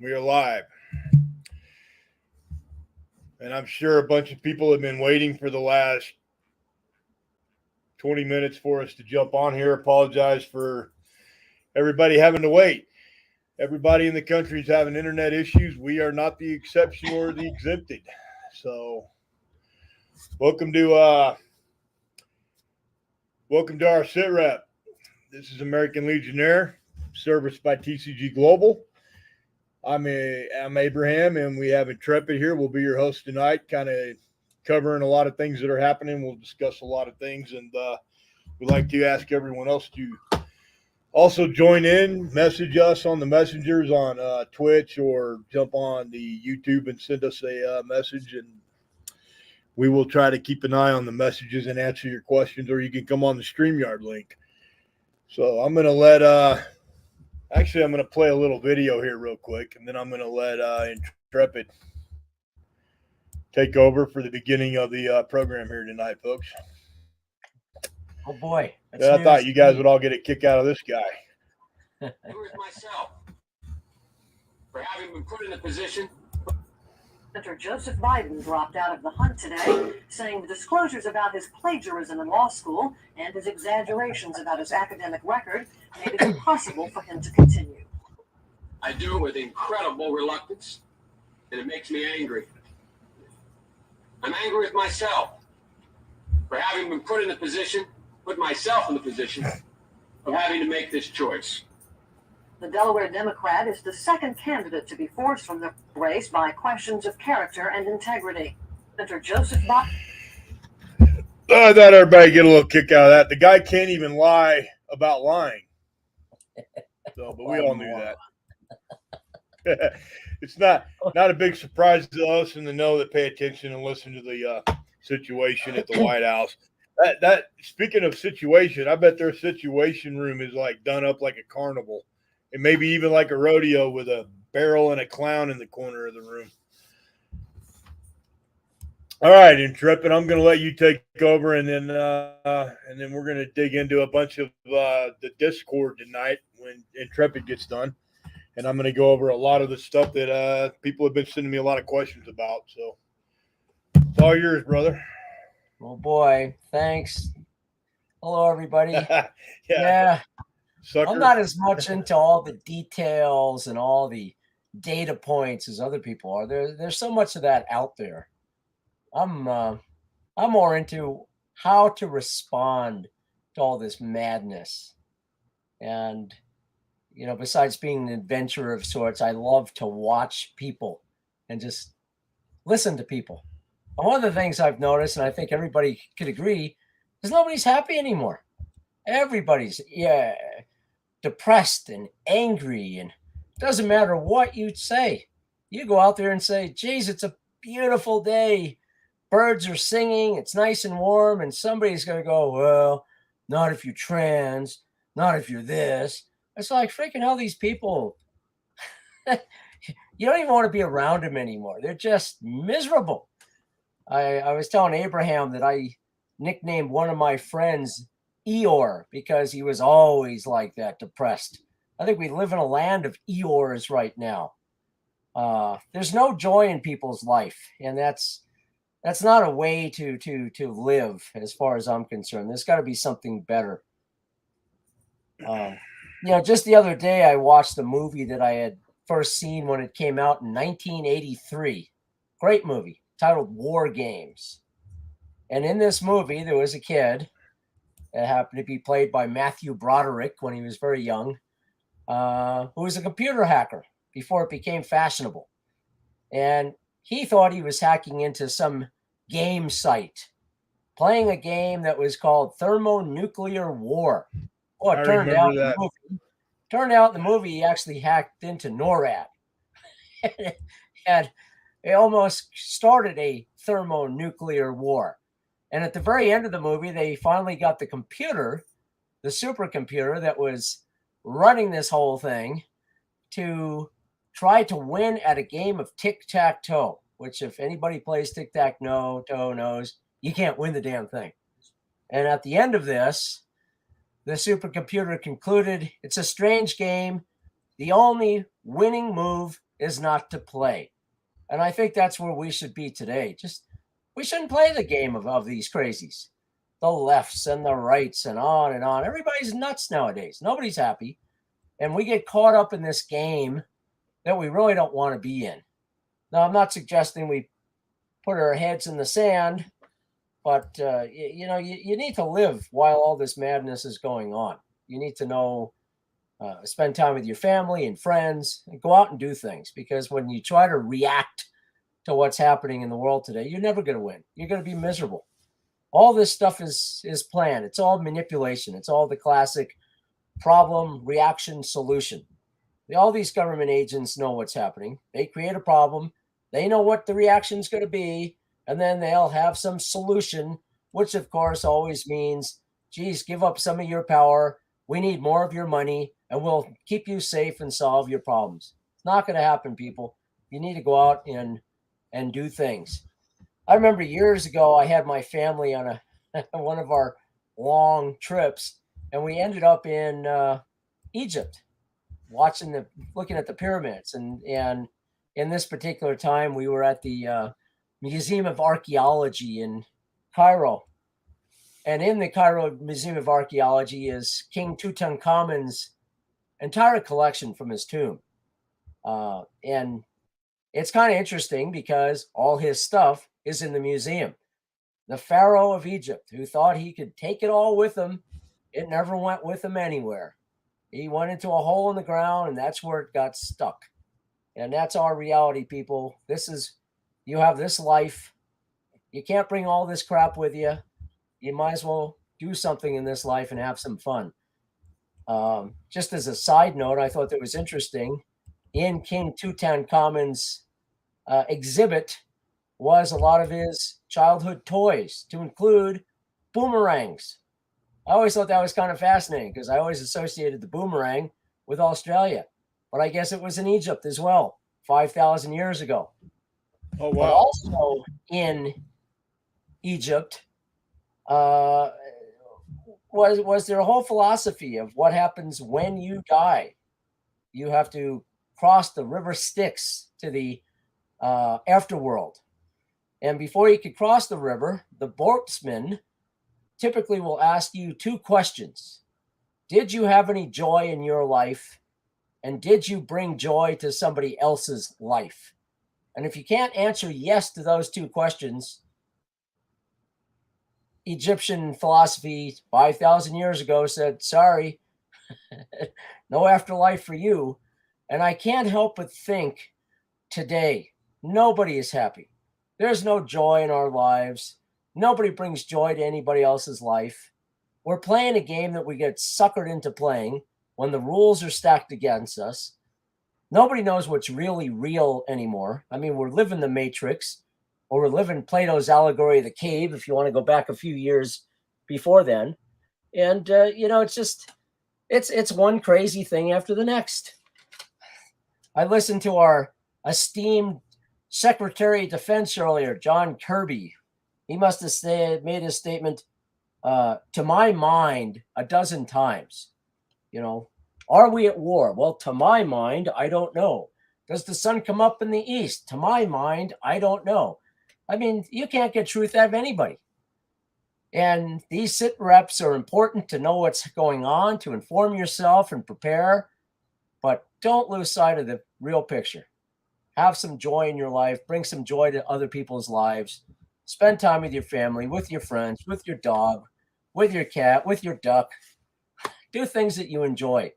We are live. And I'm sure a bunch of people have been waiting for the last 20 minutes for us to jump on here. Apologize for everybody having to wait. Everybody in the country is having internet issues. We are not the exception or the exempted. So welcome to our Sitrep. This is American Legionnaire, serviced by TCG Global. I'm Abraham, and we have Intrepid here. We'll be your host tonight, kind of covering a lot of things that are happening. We'll discuss a lot of things, and we'd like to ask everyone else to also join in, message us on the messengers on Twitch, or jump on the YouTube and send us a message, and we will try to keep an eye on the messages and answer your questions, or you can come on the StreamYard link. So I'm going to let actually, I'm going to play a little video here real quick, and then I'm going to let Intrepid take over for the beginning of the program here tonight, folks. Oh, boy. Yeah, I thought you guys would all get a kick out of this guy. Where's myself for having been put in a position. Senator Joseph Biden dropped out of the hunt today, saying the disclosures about his plagiarism in law school and his exaggerations about his academic record made it impossible for him to continue. I do it with incredible reluctance, and it makes me angry. I'm angry with myself for having been put myself in the position of having to make this choice. The Delaware Democrat is the second candidate to be forced from the race by questions of character and integrity. Senator Joseph Biden. I thought everybody get a little kick out of that. The guy can't even lie about lying. So, but we all knew that. It's not a big surprise to us in the know that pay attention and listen to the situation at the White House. That speaking of situation, I bet their situation room is like done up like a carnival. And maybe even like a rodeo with a barrel and a clown in the corner of the room. All right, Intrepid, I'm going to let you take over, and then we're going to dig into a bunch of the Discord tonight when Intrepid gets done, and I'm going to go over a lot of the stuff that people have been sending me a lot of questions about. So it's all yours, brother. Oh boy, thanks. Hello, everybody. Yeah. Sucker. I'm not as much into all the details and all the data points as other people are. There's so much of that out there. I'm more into how to respond to all this madness. And, besides being an adventurer of sorts, I love to watch people and just listen to people. And one of the things I've noticed, and I think everybody could agree, is nobody's happy anymore. Everybody's, depressed and angry, and it doesn't matter what you say. You go out there and say, geez, it's a beautiful day. Birds are singing. It's nice and warm. And somebody's going to go, well, not if you're trans, not if you're this. It's like freaking hell, these people, you don't even want to be around them anymore. They're just miserable. I was telling Abraham that I nicknamed one of my friends Eeyore because he was always like that, depressed. I think we live in a land of Eeyores right now. There's no joy in people's life, and that's not a way to live as far as I'm concerned. There's got to be something better. Just the other day I watched a movie that I had first seen when it came out in 1983. Great movie titled War Games. And in this movie there was a kid that happened to be played by Matthew Broderick when he was very young, who was a computer hacker before it became fashionable. And he thought he was hacking into some game site, playing a game that was called Thermonuclear War. Oh, it turned out in the movie he actually hacked into NORAD. And it almost started a thermonuclear war. And at the very end of the movie, they finally got the computer, the supercomputer that was running this whole thing, to try to win at a game of tic-tac-toe, which if anybody plays tic-tac-toe knows, you can't win the damn thing. And at the end of this, the supercomputer concluded, it's a strange game. The only winning move is not to play. And I think that's where we should be today. We shouldn't play the game of these crazies, the lefts and the rights and on and on. Everybody's nuts nowadays. Nobody's happy. And we get caught up in this game that we really don't want to be in. Now, I'm not suggesting we put our heads in the sand, but, you need to live while all this madness is going on. You need to know, spend time with your family and friends, and go out and do things. Because when you try to react to what's happening in the world today, you're never going to win. You're going to be miserable. All this stuff is planned. It's all manipulation. It's all the classic problem, reaction, solution. All these government agents know what's happening. They create a problem. They know what the reaction is going to be, and then they'll have some solution, which of course always means, geez, give up some of your power. We need more of your money, and we'll keep you safe and solve your problems. It's not going to happen, people. You need to go out and do things. I remember years ago, I had my family on one of our long trips, and we ended up in Egypt, looking at the pyramids. And in this particular time, we were at the Museum of Archaeology in Cairo. And in the Cairo Museum of Archaeology is King Tutankhamun's entire collection from his tomb. And it's kind of interesting because all his stuff is in the museum. The Pharaoh of Egypt, who thought he could take it all with him, it never went with him anywhere. He went into a hole in the ground, and that's where it got stuck. And that's our reality, people. You have this life. You can't bring all this crap with you. You might as well do something in this life and have some fun. Just as a side note, I thought that was interesting. In King Tutankhamun's exhibit was a lot of his childhood toys, to include boomerangs. I always thought that was kind of fascinating because I always associated the boomerang with Australia. But I guess it was in Egypt as well, 5,000 years ago. Oh, wow. But also in Egypt was their whole philosophy of what happens when you die. You have to cross the river Styx to the afterworld. And before you could cross the river, the boatsman typically will ask you two questions. Did you have any joy in your life? And did you bring joy to somebody else's life? And if you can't answer yes to those two questions, Egyptian philosophy 5,000 years ago said, sorry, no afterlife for you. And I can't help but think today, nobody is happy. There's no joy in our lives. Nobody brings joy to anybody else's life. We're playing a game that we get suckered into playing when the rules are stacked against us. Nobody knows what's really real anymore. I mean, we're living the Matrix, or we're living Plato's allegory of the cave, if you want to go back a few years before then. And, it's one crazy thing after the next. I listened to our esteemed Secretary of Defense earlier, John Kirby. He must have made his statement, to my mind, a dozen times. Are we at war? Well, to my mind, I don't know. Does the sun come up in the east? To my mind, I don't know. I mean, you can't get truth out of anybody. And these sit reps are important to know what's going on, to inform yourself and prepare, but don't lose sight of the real picture. Have some joy in your life. Bring some joy to other people's lives. Spend time with your family, with your friends, with your dog, with your cat, with your duck. Do things that you enjoy.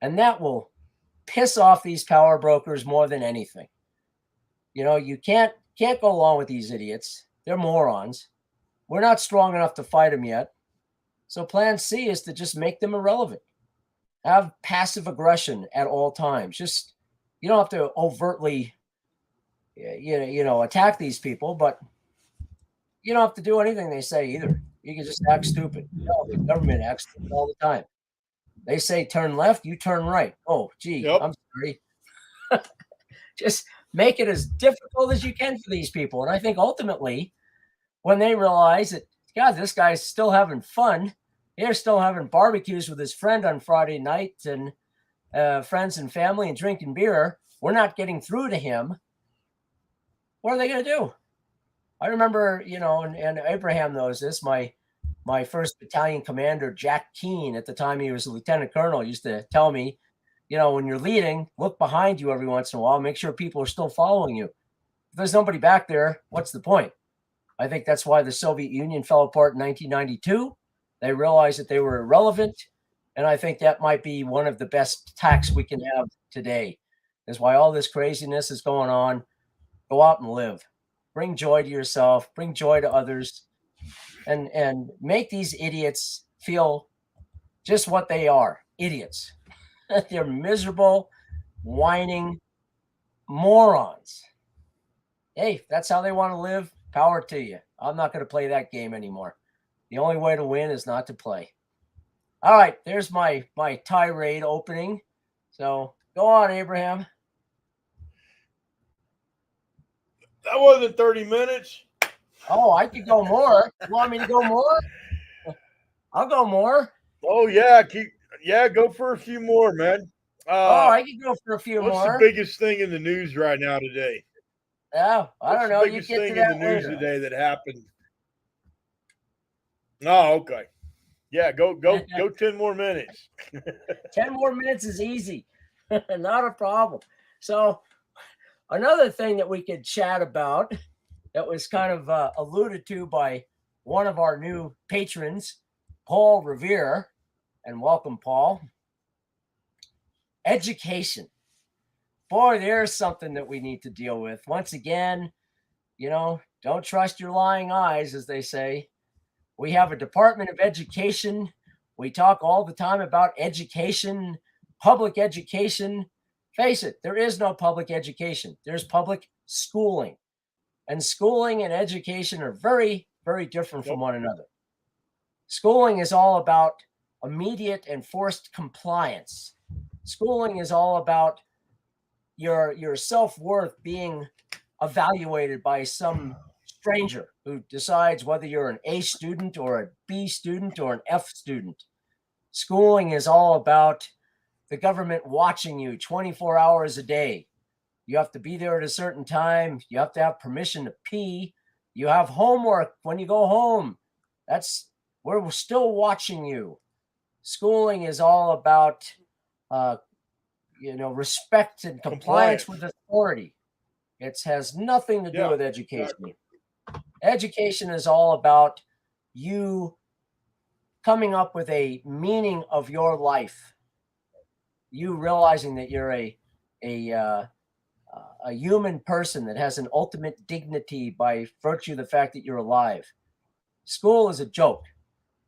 And that will piss off these power brokers more than anything. You can't go along with these idiots. They're morons. We're not strong enough to fight them yet. So plan C is to just make them irrelevant. Have passive aggression at all times. You don't have to overtly, attack these people, but you don't have to do anything they say either. You can just act stupid. The government acts stupid all the time. They say turn left, you turn right. Oh, gee, yep. I'm sorry. Just make it as difficult as you can for these people. And I think ultimately, when they realize that, God, this guy's still having fun, they're still having barbecues with his friend on Friday night, and friends and family and drinking beer, we're not getting through to him. What are they going to do? I remember, and Abraham knows this, my first battalion commander, Jack Keene, at the time he was a lieutenant colonel, used to tell me, when you're leading, look behind you every once in a while, make sure people are still following you. If there's nobody back there, what's the point? I think that's why the Soviet Union fell apart in 1992. They realized that they were irrelevant. And I think that might be one of the best attacks we can have today. Is why all this craziness is going on. Go out and live. Bring joy to yourself. Bring joy to others. And make these idiots feel just what they are, idiots. They're miserable, whining morons. Hey, if that's how they want to live, power to you. I'm not going to play that game anymore. The only way to win is not to play. All right, there's my tirade opening. So go on, Abraham. That wasn't 30 minutes. Oh, I could go more. You want me to go more? I'll go more. Oh, yeah. Go for a few more, man. I could go for a few more. What's the biggest thing in the news right now today? Oh, I don't know. What's the biggest thing in the news today that happened? Oh, okay. Yeah, go 10 more minutes. 10 more minutes is easy. Not a problem. So another thing that we could chat about that was kind of alluded to by one of our new patrons, Paul Revere, and welcome, Paul. Education. Boy, there's something that we need to deal with. Once again, don't trust your lying eyes, as they say. We have a Department of Education. We talk all the time about education, public education. Face it, there is no public education. There's public schooling. And schooling and education are very, very different from one another. Schooling is all about immediate and forced compliance. Schooling is all about your self-worth being evaluated by some stranger who decides whether you're an A student or a B student or an F student. Schooling is all about the government watching you 24 hours a day. You have to be there at a certain time. You have to have permission to pee. You have homework when you go home. We're still watching you. Schooling is all about, respect and compliance with authority. It has nothing to do with education. Exactly. Education is all about you coming up with a meaning of your life. You realizing that you're a human person that has an ultimate dignity by virtue of the fact that you're alive. School is a joke,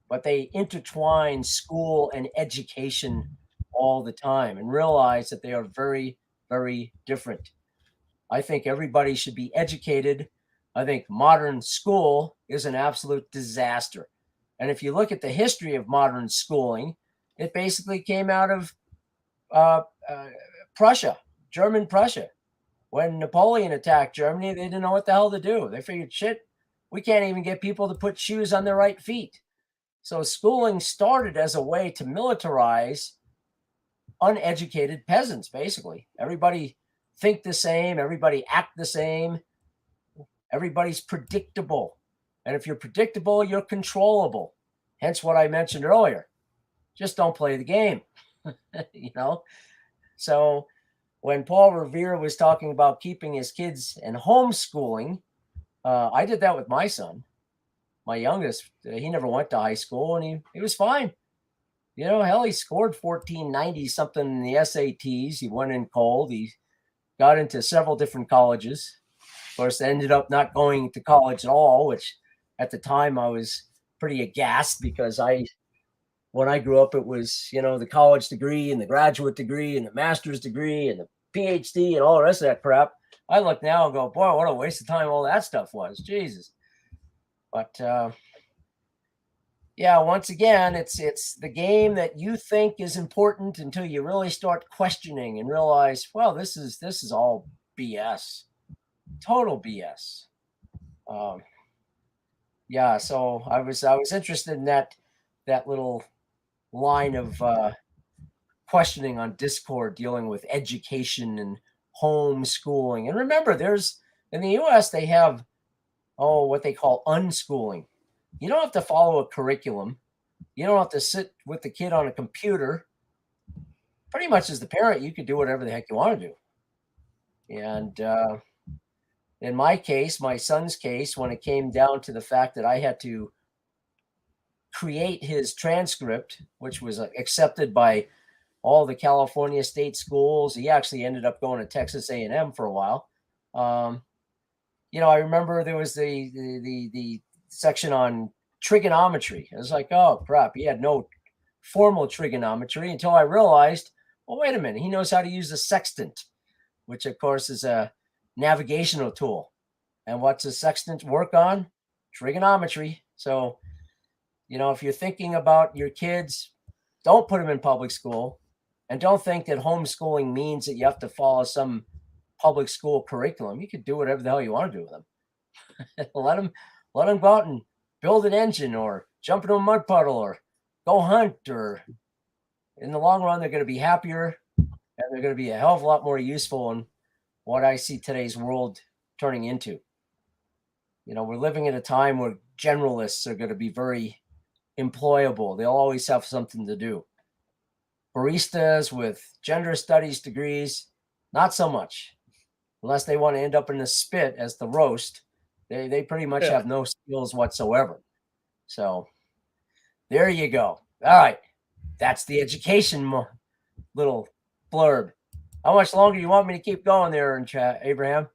but they intertwine school and education all the time and realize that they are very, very different. I think everybody should be educated. I think modern school is an absolute disaster. And if you look at the history of modern schooling, it basically came out of Prussia, German Prussia. When Napoleon attacked Germany, they didn't know what the hell to do. They figured, shit, we can't even get people to put shoes on their right feet. So schooling started as a way to militarize uneducated peasants, basically. Everybody think the same. Everybody act the same. Everybody's predictable. And if you're predictable, you're controllable. Hence what I mentioned earlier. Just don't play the game, So when Paul Revere was talking about keeping his kids and homeschooling, I did that with my son. My youngest, he never went to high school, and he was fine. Hell, he scored 1490 something in the SATs. He went in cold. He got into several different colleges. Of course, ended up not going to college at all, which at the time I was pretty aghast because when I grew up, it was, the college degree and the graduate degree and the master's degree and the PhD and all the rest of that crap. I look now and go, boy, what a waste of time all that stuff was. Jesus. But once again, it's the game that you think is important until you really start questioning and realize, well, this is all BS, total BS. So I was interested in that little line of questioning on Discord dealing with education and homeschooling. And remember, in the US, they have, what they call unschooling. You don't have to follow a curriculum. You don't have to sit with the kid on a computer. Pretty much as the parent, you could do whatever the heck you want to do. And in my case, my son's case, when it came down to the fact that I had to create his transcript, which was accepted by all the California state schools. He actually ended up going to Texas A&M for a while. I remember there was the section on trigonometry. I was like, oh crap, he had no formal trigonometry until I realized, well, wait a minute, he knows how to use the sextant, which of course is a navigational tool. And what's a sextant work on? Trigonometry. So, if you're thinking about your kids, don't put them in public school, and don't think that homeschooling means that you have to follow some public school curriculum. You could do whatever the hell you want to do with them. let them go out and build an engine, or jump into a mud puddle, or go hunt, or in the long run, they're going to be happier, and they're going to be a hell of a lot more useful in what I see today's world turning into. We're living at a time where generalists are going to be very employable. They'll always have something to do. Baristas with gender studies degrees, not so much, unless they want to end up in the spit as the roast. They pretty much have no skills whatsoever. So there you go. All right. That's the education little blurb. How much longer do you want me to keep going there in chat, Abraham?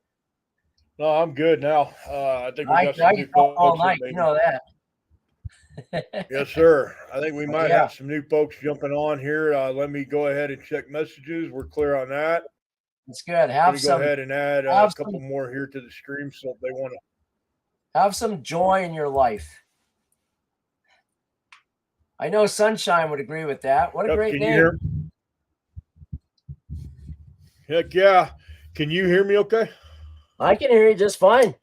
No, I'm good now. I think we got some I new can talk all folks. night. You know that. Yes, sir. I think we might have some new folks jumping on here. Let me go ahead and check messages. We're clear on that. That's good. Go ahead and add a couple more here to the stream, so if they want to have some joy in your life. I know Sunshine would agree with that. What a great name. Heck yeah. Can you hear me okay? I can hear you just fine.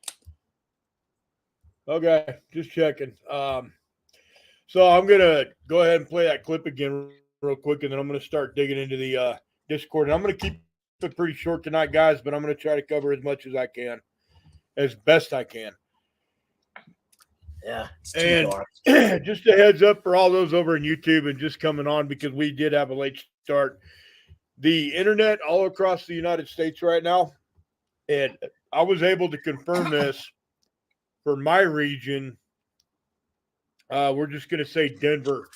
Okay, just checking. So I'm going to go ahead and play that clip again real quick, and then I'm going to start digging into the Discord. And I'm going to keep it pretty short tonight, guys, but I'm going to try to cover as much as I can, as best I can. Yeah, it's too dark. Just a heads up for all those over on YouTube and just coming on, because we did have a late start. The internet all across the United States right now, and I was able to confirm this for my region. We're just going to say Denver.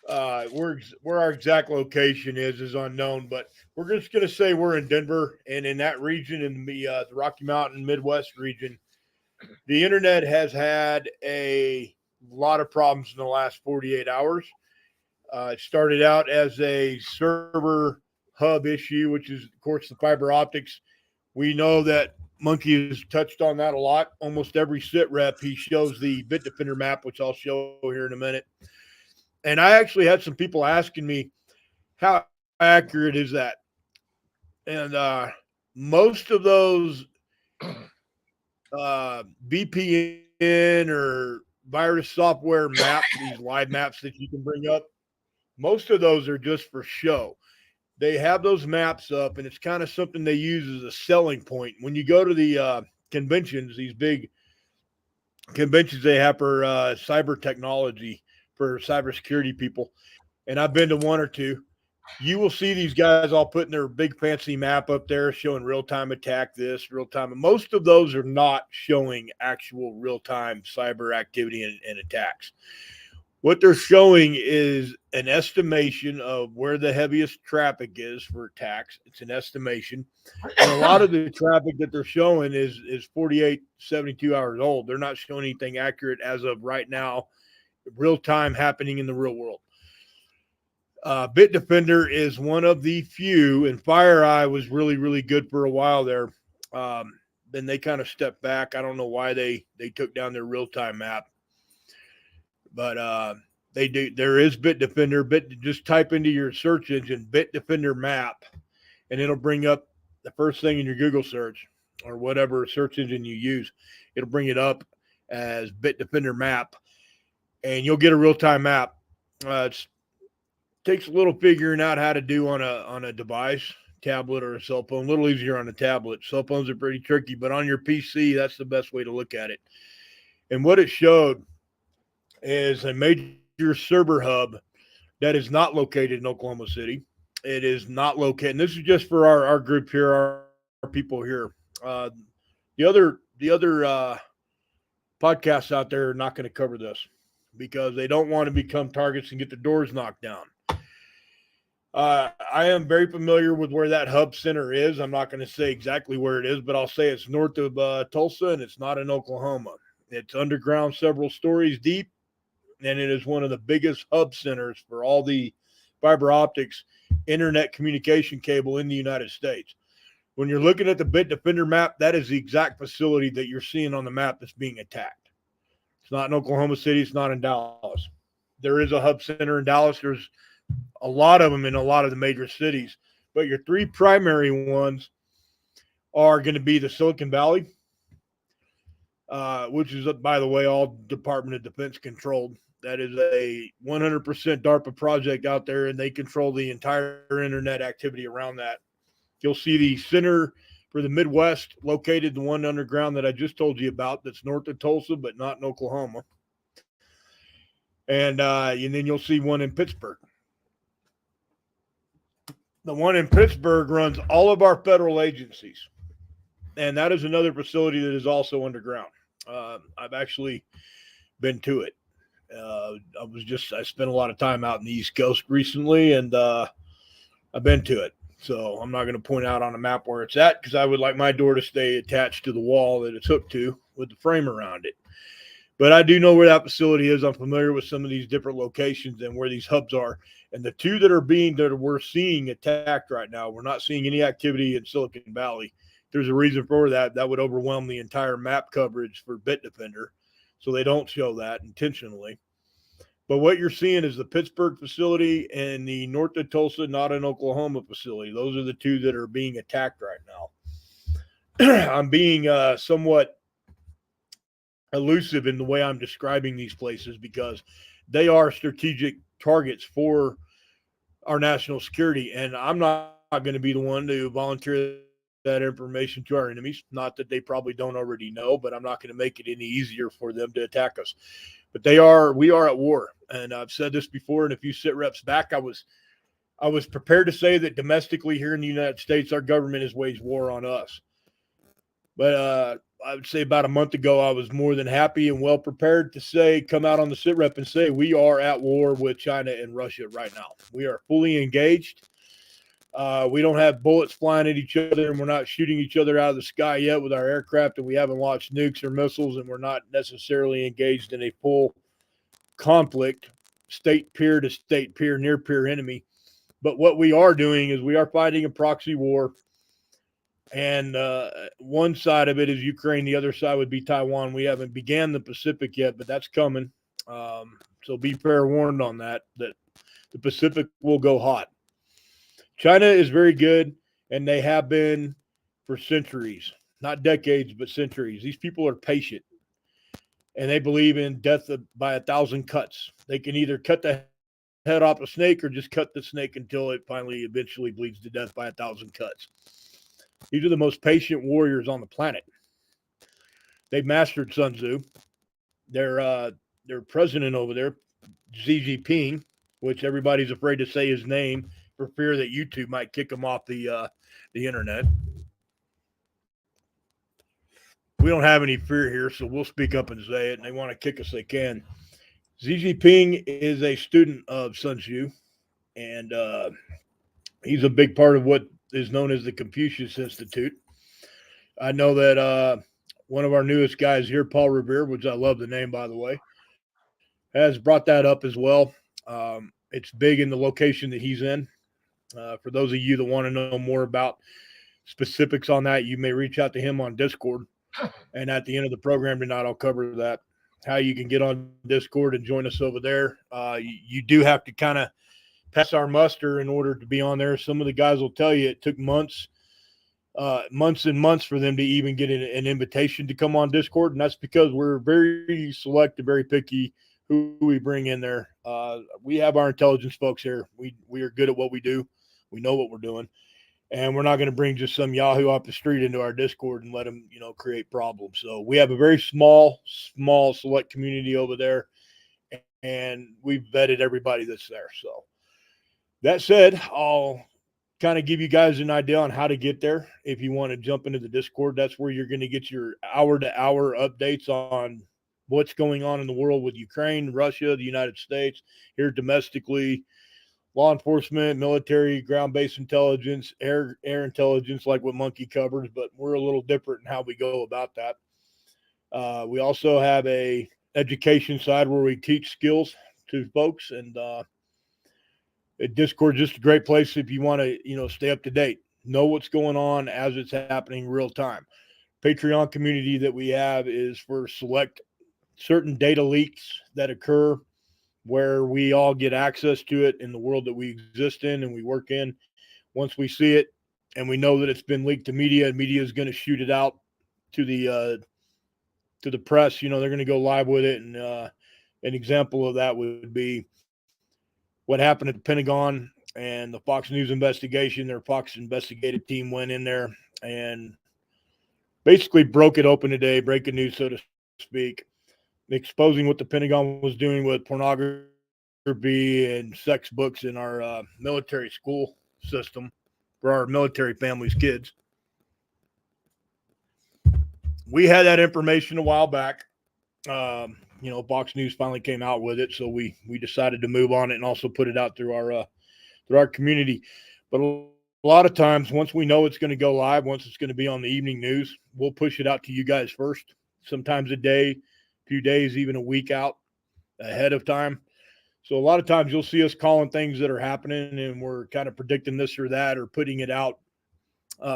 Where our exact location is unknown, but we're just going to say we're in Denver, and in that region, in the Rocky Mountain Midwest region, the internet has had a lot of problems in the last 48 hours. It started out as a server hub issue, which is, of course, the fiber optics. We know that Monkey has touched on that a lot. Almost every Sitrep, he shows the Bitdefender map, which I'll show here in a minute. And I actually had some people asking me, how accurate is that? And most of those VPN or virus software maps, these live maps that you can bring up, most of those are just for show. They have those maps up, and it's kind of something they use as a selling point. When you go to the conventions, these big conventions they have for cyber technology, for cybersecurity people, and I've been to one or two, you will see these guys all putting their big fancy map up there showing real-time attack this, real-time. And most of those are not showing actual real-time cyber activity and attacks. What they're showing is an estimation of where the heaviest traffic is for attacks. It's an estimation. And a lot of the traffic that they're showing is 48, 72 hours old. They're not showing anything accurate as of right now, real time happening in the real world. Bitdefender is one of the few, and FireEye was really, really good for a while there. Then they kind of stepped back. I don't know why they took down their real-time map. But they do. There is Bitdefender. Just type into your search engine Bitdefender map, and it'll bring up the first thing in your Google search or whatever search engine you use. It'll bring it up as Bitdefender map, and you'll get a real-time map. takes a little figuring out how to do on a device, tablet or a cell phone. A little easier on a tablet. Cell phones are pretty tricky, but on your PC, that's the best way to look at it. And what it showed is a major server hub that is not located in Oklahoma City. It is not located. And this is just for our group here, our people here. The other podcasts out there are not going to cover this because they don't want to become targets and get the doors knocked down. I am very familiar with where that hub center is. I'm not going to say exactly where it is, but I'll say it's north of Tulsa, and it's not in Oklahoma. It's underground, several stories deep, and it is one of the biggest hub centers for all the fiber optics internet communication cable in the United States. When you're looking at the Bitdefender map, that is the exact facility that you're seeing on the map that's being attacked. It's not in Oklahoma City. It's not in Dallas. There is a hub center in Dallas. There's a lot of them in a lot of the major cities. But your three primary ones are going to be the Silicon Valley, which is, by the way, all Department of Defense controlled. That is a 100% DARPA project out there, and they control the entire internet activity around that. You'll see the center for the Midwest located, the one underground that I just told you about that's north of Tulsa, but not in Oklahoma. And then you'll see one in Pittsburgh. The one in Pittsburgh runs all of our federal agencies. And that is another facility that is also underground. I've actually been to it. I spent a lot of time out in the East Coast recently, and I've been to it. So I'm not going to point out on a map where it's at because I would like my door to stay attached to the wall that it's hooked to with the frame around it. But I do know where that facility is. I'm familiar with some of these different locations and where these hubs are. And the two that we're seeing attacked right now, we're not seeing any activity in Silicon Valley. There's a reason for that. That would overwhelm the entire map coverage for Bitdefender. So they don't show that intentionally. But what you're seeing is the Pittsburgh facility and the north of Tulsa, not an Oklahoma facility. Those are the two that are being attacked right now. I'm being somewhat elusive in the way I'm describing these places because they are strategic targets for our national security. And I'm not going to be the one to volunteer that information to our enemies. Not that they probably don't already know, but I'm not going to make it any easier for them to attack us. But we are at war. And I've said this before, and a few sit reps back, I was prepared to say that domestically here in the United States, our government has waged war on us. But I would say about a month ago, I was more than happy and well prepared to come out on the sit rep and say, we are at war with China and Russia right now. We are fully engaged. We don't have bullets flying at each other, and we're not shooting each other out of the sky yet with our aircraft, and we haven't launched nukes or missiles, and we're not necessarily engaged in a full conflict, state peer to state peer, near peer enemy. But what we are doing is we are fighting a proxy war, and one side of it is Ukraine, the other side would be Taiwan. We haven't began the Pacific yet, but that's coming. So be fair warned on that the Pacific will go hot. China is very good, and they have been for centuries, not decades, but centuries. These people are patient, and they believe in death by 1,000 cuts. They can either cut the head off a snake or just cut the snake until it finally eventually bleeds to death by 1,000 cuts. These are the most patient warriors on the planet. They've mastered Sun Tzu. Their president over there, Xi Jinping, which everybody's afraid to say his name for fear that YouTube might kick him off the internet. We don't have any fear here, so we'll speak up and say it, and they want to kick us, they can. Xi Jinping is a student of Sun Tzu, and he's a big part of what is known as the Confucius Institute. I know that one of our newest guys here, Paul Revere, which I love the name, by the way, has brought that up as well. It's big in the location that he's in. For those of you that want to know more about specifics on that, you may reach out to him on Discord. And at the end of the program tonight, I'll cover that, how you can get on Discord and join us over there. You do have to kind of pass our muster in order to be on there. Some of the guys will tell you it took months and months for them to even get an invitation to come on Discord. And that's because we're very selective, very picky who we bring in there. We have our intelligence folks here. We are good at what we do. We know what we're doing. And we're not going to bring just some Yahoo off the street into our Discord and let them, create problems. So we have a very small select community over there, and we've vetted everybody that's there. So that said, I'll kind of give you guys an idea on how to get there. If you want to jump into the Discord, that's where you're going to get your hour-to-hour updates on what's going on in the world with Ukraine, Russia, the United States, here domestically, law enforcement, military, ground-based intelligence, air intelligence, like what Monkey covers, but we're a little different in how we go about that. We also have a education side where we teach skills to folks, and Discord is just a great place if you want to, stay up to date, know what's going on as it's happening real time. Patreon community that we have is for select certain data leaks that occur where we all get access to it in the world that we exist in and we work in. Once we see it and we know that it's been leaked to media, and media is going to shoot it out to the press, they're going to go live with it. And an example of that would be what happened at the Pentagon and the Fox News investigation. Their Fox investigative team went in there and basically broke it open today, breaking news, so to speak, exposing what the Pentagon was doing with pornography and sex books in our military school system for our military families' kids. We had that information a while back. Fox News finally came out with it, so we decided to move on it and also put it out through our community. But a lot of times, once we know it's going to go live, once it's going to be on the evening news, we'll push it out to you guys first. Sometimes a day, few days, even a week out ahead of time. So a lot of times you'll see us calling things that are happening, and we're kind of predicting this or that or putting it out.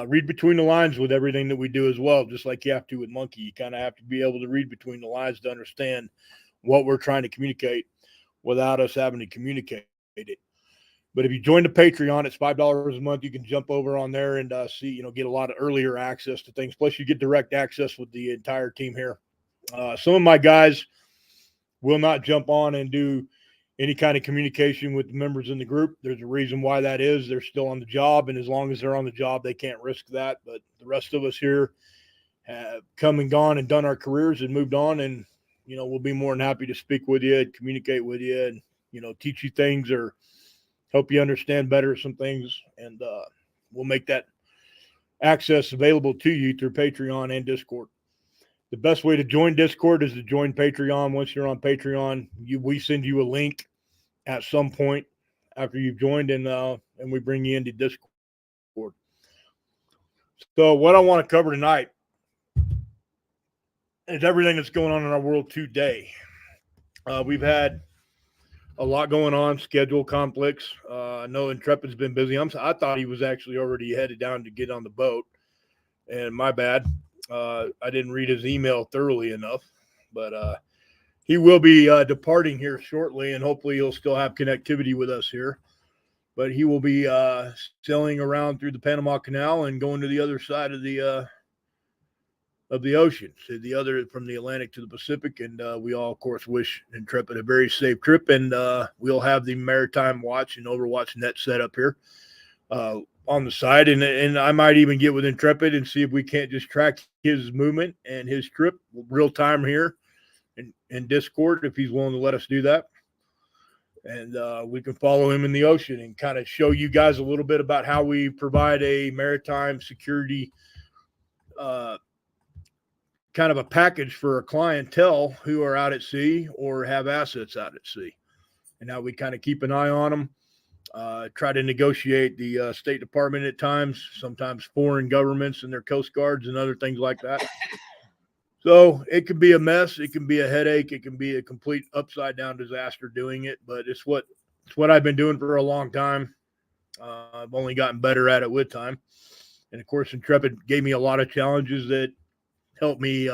Read between the lines with everything that we do as well, just like you have to with Monkey. You kind of have to be able to read between the lines to understand what we're trying to communicate without us having to communicate it. But if you join the Patreon, it's $5 a month. You can jump over on there and see, get a lot of earlier access to things. Plus, you get direct access with the entire team here. Some of my guys will not jump on and do any kind of communication with the members in the group. There's a reason why that is. They're still on the job, and as long as they're on the job, they can't risk that. But the rest of us here have come and gone and done our careers and moved on, and we'll be more than happy to speak with you and communicate with you and teach you things or help you understand better some things, and we'll make that access available to you through Patreon and Discord. The best way to join Discord is to join Patreon. Once you're on Patreon, we send you a link at some point after you've joined, and we bring you into Discord. So what I want to cover tonight is everything that's going on in our world today. We've had a lot going on, schedule conflicts. I know Intrepid's been busy. I thought he was actually already headed down to get on the boat, and my bad. I didn't read his email thoroughly enough, but he will be departing here shortly, and hopefully he'll still have connectivity with us here. But he will be sailing around through the Panama Canal and going to the other side of the ocean, to the other, from the Atlantic to the Pacific. And we all, of course, wish Intrepid a very safe trip. And we'll have the Maritime Watch and Overwatch net set up here on the side, and I might even get with Intrepid and see if we can't just track his movement and his trip real time here in Discord, if he's willing to let us do that. And we can follow him in the ocean and kind of show you guys a little bit about how we provide a maritime security kind of a package for a clientele who are out at sea or have assets out at sea, and how we kind of keep an eye on them. Try to negotiate the State Department at times, sometimes foreign governments and their Coast Guards and other things like that. So it can be a mess. It can be a headache. It can be a complete upside down disaster doing it, but it's what I've been doing for a long time. I've only gotten better at it with time. And of course, Intrepid gave me a lot of challenges that helped me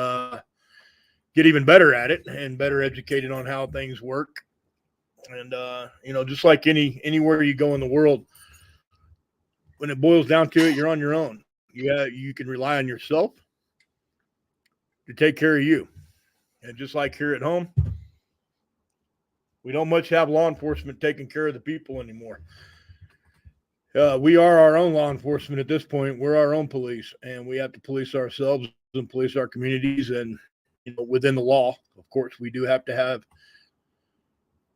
get even better at it and better educated on how things work. And, just like anywhere you go in the world, when it boils down to it, you're on your own. You can rely on yourself to take care of you. And just like here at home, We don't much have law enforcement taking care of the people anymore. We are our own law enforcement at this point. We're our own police, and we have to police ourselves and police our communities. And within the law, of course, we do have to have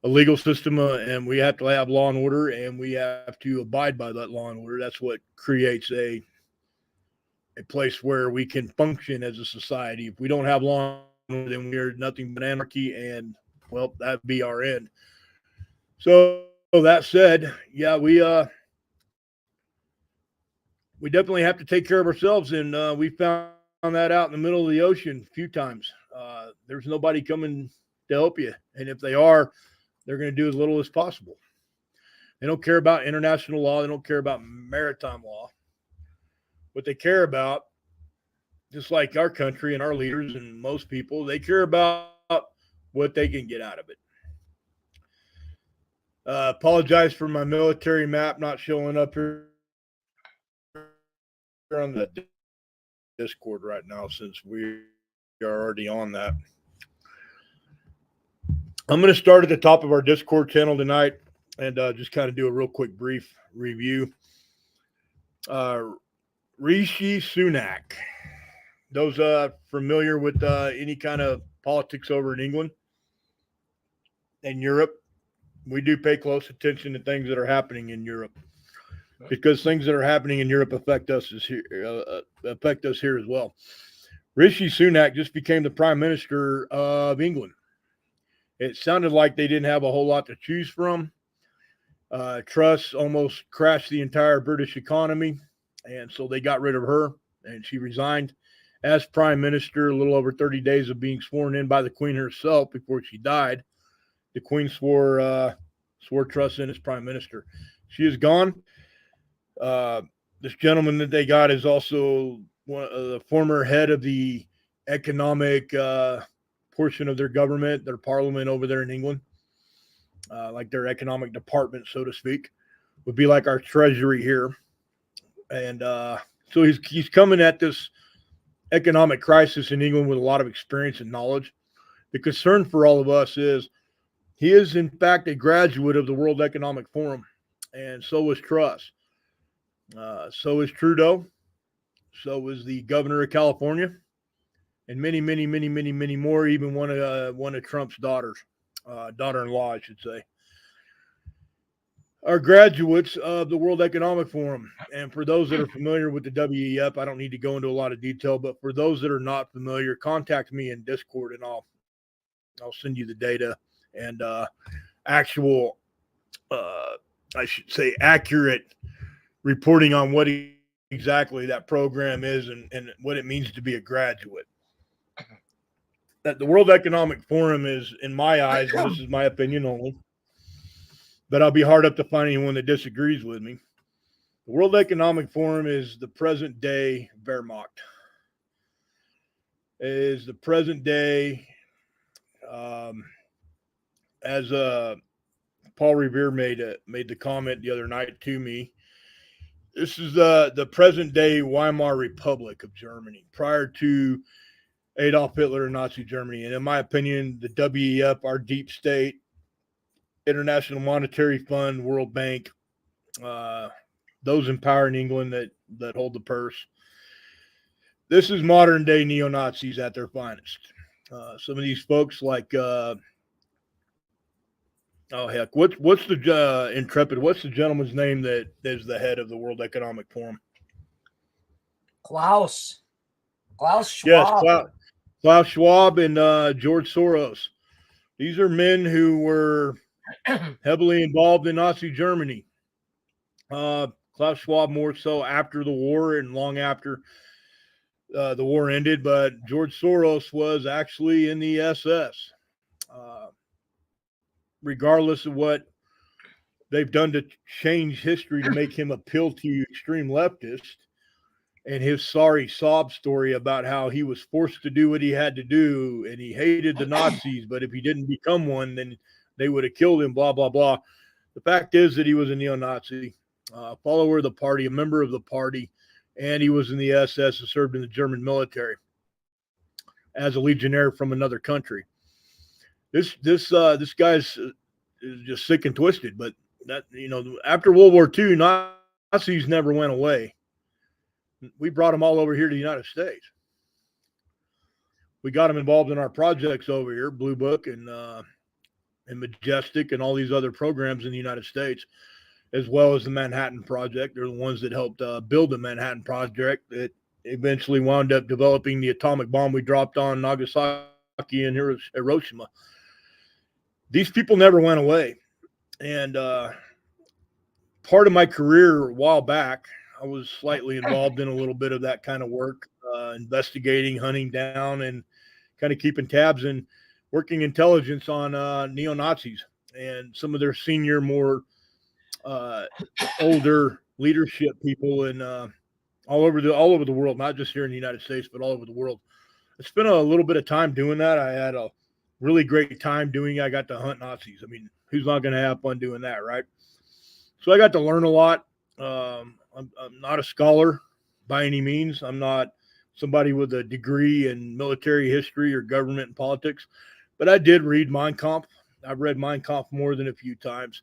a legal system, and we have to have law and order, and we have to abide by that law and order. That's what creates a place where we can function as a society. If we don't have law and order, then we're nothing but anarchy, and well, that'd be our end. So that said, yeah, we definitely have to take care of ourselves, and we found that out in the middle of the ocean a few times. There's nobody coming to help you, and if they are, they're going to do as little as possible. They don't care about international law. They don't care about maritime law. What they care about, just like our country and our leaders and most people, they care about what they can get out of it. Apologize for my military map not showing up here on the Discord right now, since we are already on that. I'm going to start at the top of our Discord channel tonight and just kind of do a real quick brief review. Rishi Sunak. Those familiar with any kind of politics over in England and Europe, we do pay close attention to things that are happening in Europe, because things that are happening in Europe affect us here as well. Rishi Sunak just became the Prime Minister of England. It sounded like they didn't have a whole lot to choose from. Truss almost crashed the entire British economy, and so they got rid of her, and she resigned as Prime Minister a little over 30 days of being sworn in by the Queen herself before she died. The Queen swore Truss in as Prime Minister. She is gone. This gentleman that they got is also the former head of the economic portion of their government, their parliament over there in England, like their economic department, so to speak, would be like our treasury here. And so he's coming at this economic crisis in England with a lot of experience and knowledge. The concern for all of us is he is, in fact, a graduate of the World Economic Forum, and so is Truss. So is Trudeau. So is the governor of California, and many, many, many, many, many more. Even one of Trump's daughters, daughter-in-law, I should say, are graduates of the World Economic Forum. And for those that are familiar with the WEF, I don't need to go into a lot of detail, but for those that are not familiar, contact me in Discord, and I'll send you the data and actual, I should say, accurate reporting on what exactly that program is and what it means to be a graduate. That the World Economic Forum is, in my eyes, and this is my opinion only, but I'll be hard up to find anyone that disagrees with me. The World Economic Forum is the present day Wehrmacht. It is the present day, as Paul Revere made the comment the other night to me. This is the present day Weimar Republic of Germany, prior to Adolf Hitler and Nazi Germany. And in my opinion, the WEF, our deep state, International Monetary Fund, World Bank, those in power in England that hold the purse. This is modern day neo-Nazis at their finest. Some of these folks like, what's the Intrepid? What's the gentleman's name that is the head of the World Economic Forum? Klaus Schwab. Yes, Klaus Schwab and George Soros. These are men who were heavily involved in Nazi Germany. Klaus Schwab more so after the war and long after the war ended, but George Soros was actually in the SS. Regardless of what they've done to change history to make him appeal to extreme leftists, and his sorry sob story about how he was forced to do what he had to do and he hated the Nazis, but if he didn't become one, then they would have killed him, blah, blah, blah. The fact is that he was a neo-Nazi, follower of the party, a member of the party, and he was in the SS and served in the German military as a legionnaire from another country. This guy's is just sick and twisted. But that, after World War II, Nazis never went away. We brought them all over here to the United States. We got them involved in our projects over here, Blue Book and Majestic and all these other programs in the United States, as well as the Manhattan Project. They're the ones that helped build the Manhattan Project that eventually wound up developing the atomic bomb we dropped on Nagasaki and Hiroshima. These people never went away. And part of my career a while back, I was slightly involved in a little bit of that kind of work, investigating, hunting down, and kind of keeping tabs and working intelligence on neo-Nazis and some of their senior, more older leadership people in all over the world, not just here in the United States, but all over the world. I spent a little bit of time doing that. I had a really great time doing it. I got to hunt Nazis. I mean, who's not going to have fun doing that, right? So I got to learn a lot. I'm not a scholar by any means. I'm not somebody with a degree in military history or government and politics, but I did read Mein Kampf. I've read Mein Kampf more than a few times.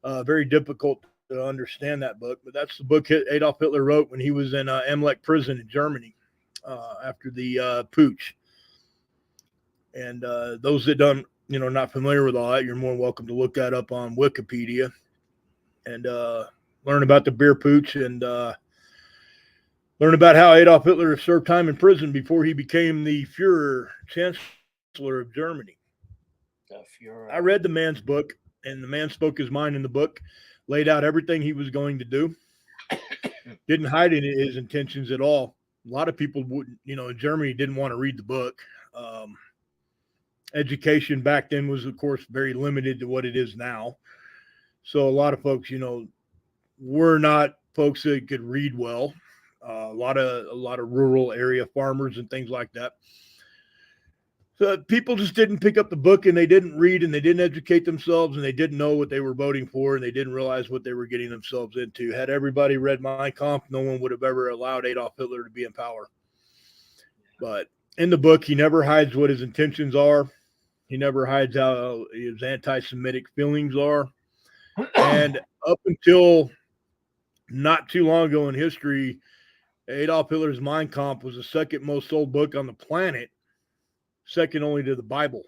Very difficult to understand that book, but that's the book Adolf Hitler wrote when he was in Emlech prison in Germany after the putsch. And those that don't, not familiar with all that, you're more welcome to look that up on Wikipedia and learn about the beer putsch and learn about how Adolf Hitler served time in prison before he became the Führer, Chancellor of Germany. I read the man's book, and the man spoke his mind in the book, laid out everything he was going to do, didn't hide any of his intentions at all. A lot of people wouldn't, in Germany didn't want to read the book. Education back then was, of course, very limited to what it is now. So a lot of folks, were not folks that could read well. A lot of rural area farmers and things like that. So people just didn't pick up the book, and they didn't read, and they didn't educate themselves, and they didn't know what they were voting for, and they didn't realize what they were getting themselves into. Had everybody read Mein Kampf, no one would have ever allowed Adolf Hitler to be in power. But in the book, he never hides what his intentions are. He never hides how his anti-Semitic feelings are. And up until not too long ago in history, Adolf Hitler's Mein Kampf was the second most sold book on the planet, second only to the Bible.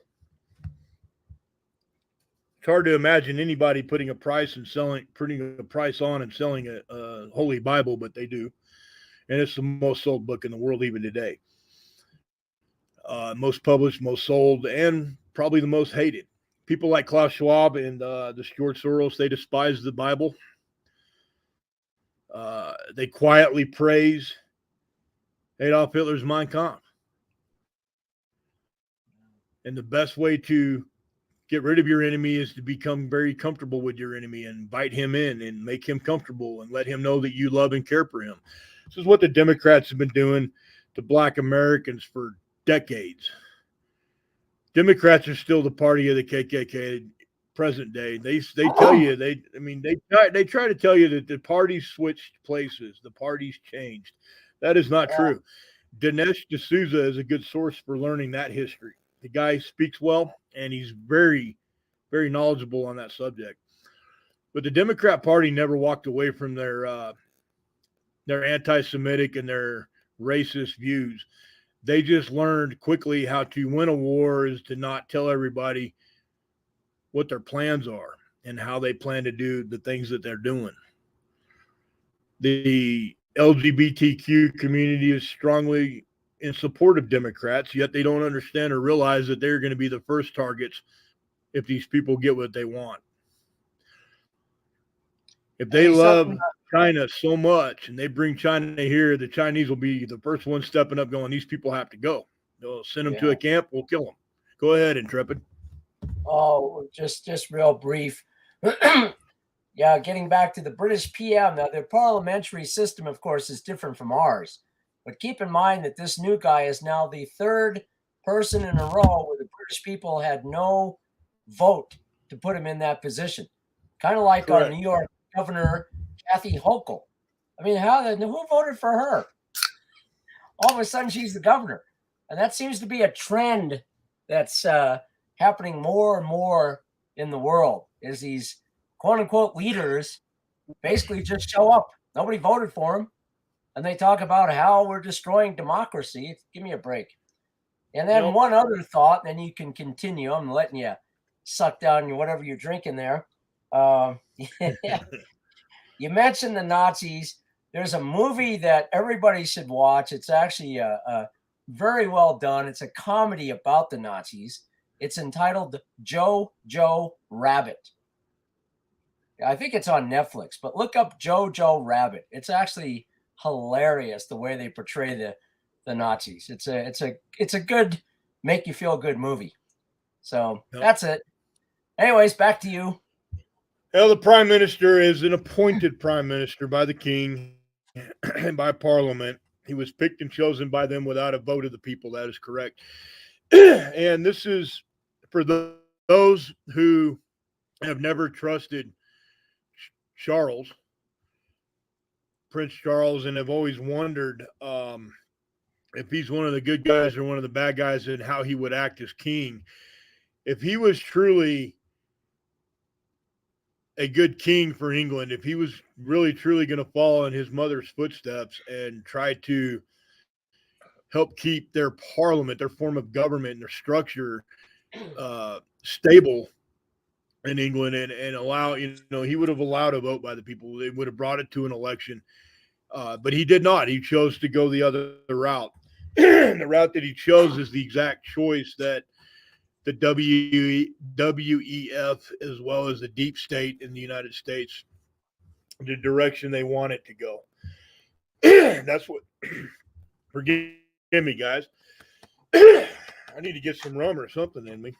It's hard to imagine anybody putting a price on and selling a Holy Bible, but they do. And it's the most sold book in the world even today. Most published, most sold, and probably the most hated. People like Klaus Schwab and George Soros, they despise the Bible. They quietly praise Adolf Hitler's Mein Kampf. And the best way to get rid of your enemy is to become very comfortable with your enemy and invite him in and make him comfortable and let him know that you love and care for him. This is what the Democrats have been doing to Black Americans for decades. Democrats are still the party of the KKK present day. They tell you they try to tell you that the parties switched places, the parties changed. That is not true. Dinesh D'Souza is a good source for learning that history. The guy speaks well, and he's very, very knowledgeable on that subject. But the Democrat Party never walked away from their anti-Semitic and their racist views. They just learned quickly how to win a war is to not tell everybody what their plans are and how they plan to do the things that they're doing. The LGBTQ community is strongly in support of Democrats, yet they don't understand or realize that they're going to be the first targets if these people get what they want. If they love China so much and they bring China here, the Chinese will be the first ones stepping up going, these people have to go. They'll send them to a camp, we'll kill them. Go ahead, Intrepid. Oh, just real brief. Getting back to the British PM. Now, their parliamentary system, of course, is different from ours. But keep in mind that this new guy is now the third person in a row where the British people had no vote to put him in that position. Kind of like our New York Governor, Kathy Hochul. I mean, who voted for her? All of a sudden, she's the governor. And that seems to be a trend that's happening more and more in the world. is these quote unquote leaders basically just show up. Nobody voted for them. And they talk about how we're destroying democracy. Give me a break. And then one other thought, then you can continue. I'm letting you suck down whatever you're drinking there. You mentioned the Nazis. There's a movie that everybody should watch. It's actually a very well done. It's a comedy about the Nazis. It's entitled Jojo Rabbit. I think it's on Netflix, but look up Jojo Rabbit. It's actually hilarious the way they portray the Nazis. It's a good, make you feel good movie. So that's it. Anyways, back to you. Well, the prime minister is an appointed prime minister by the king and by parliament. He was picked and chosen by them without a vote of the people. That is correct. And this is for those who have never trusted Charles, Prince Charles, and have always wondered if he's one of the good guys or one of the bad guys and how he would act as king. If he was truly a good king for England, if he was really, truly going to follow in his mother's footsteps and try to help keep their parliament, their form of government, and their structure stable in England and allow, he would have allowed a vote by the people. They would have brought it to an election. But he did not. He chose to go the other route. The route that he chose is the exact choice that the WEF, as well as the deep state in the United States, the direction they want it to go. That's what, forgive me, guys. I need to get some rum or something in me.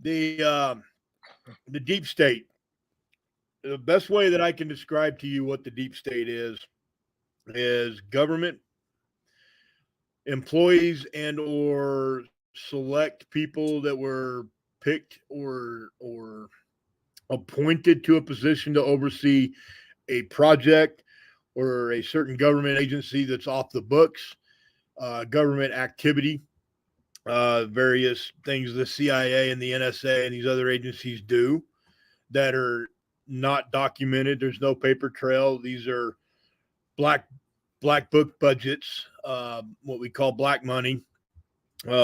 The deep state. The best way that I can describe to you what the deep state is government employees and or select people that were picked or appointed to a position to oversee a project or a certain government agency that's off the books, government activity, various things the CIA and the NSA and these other agencies do that are not documented. There's no paper trail. These are black book budgets, what we call black money,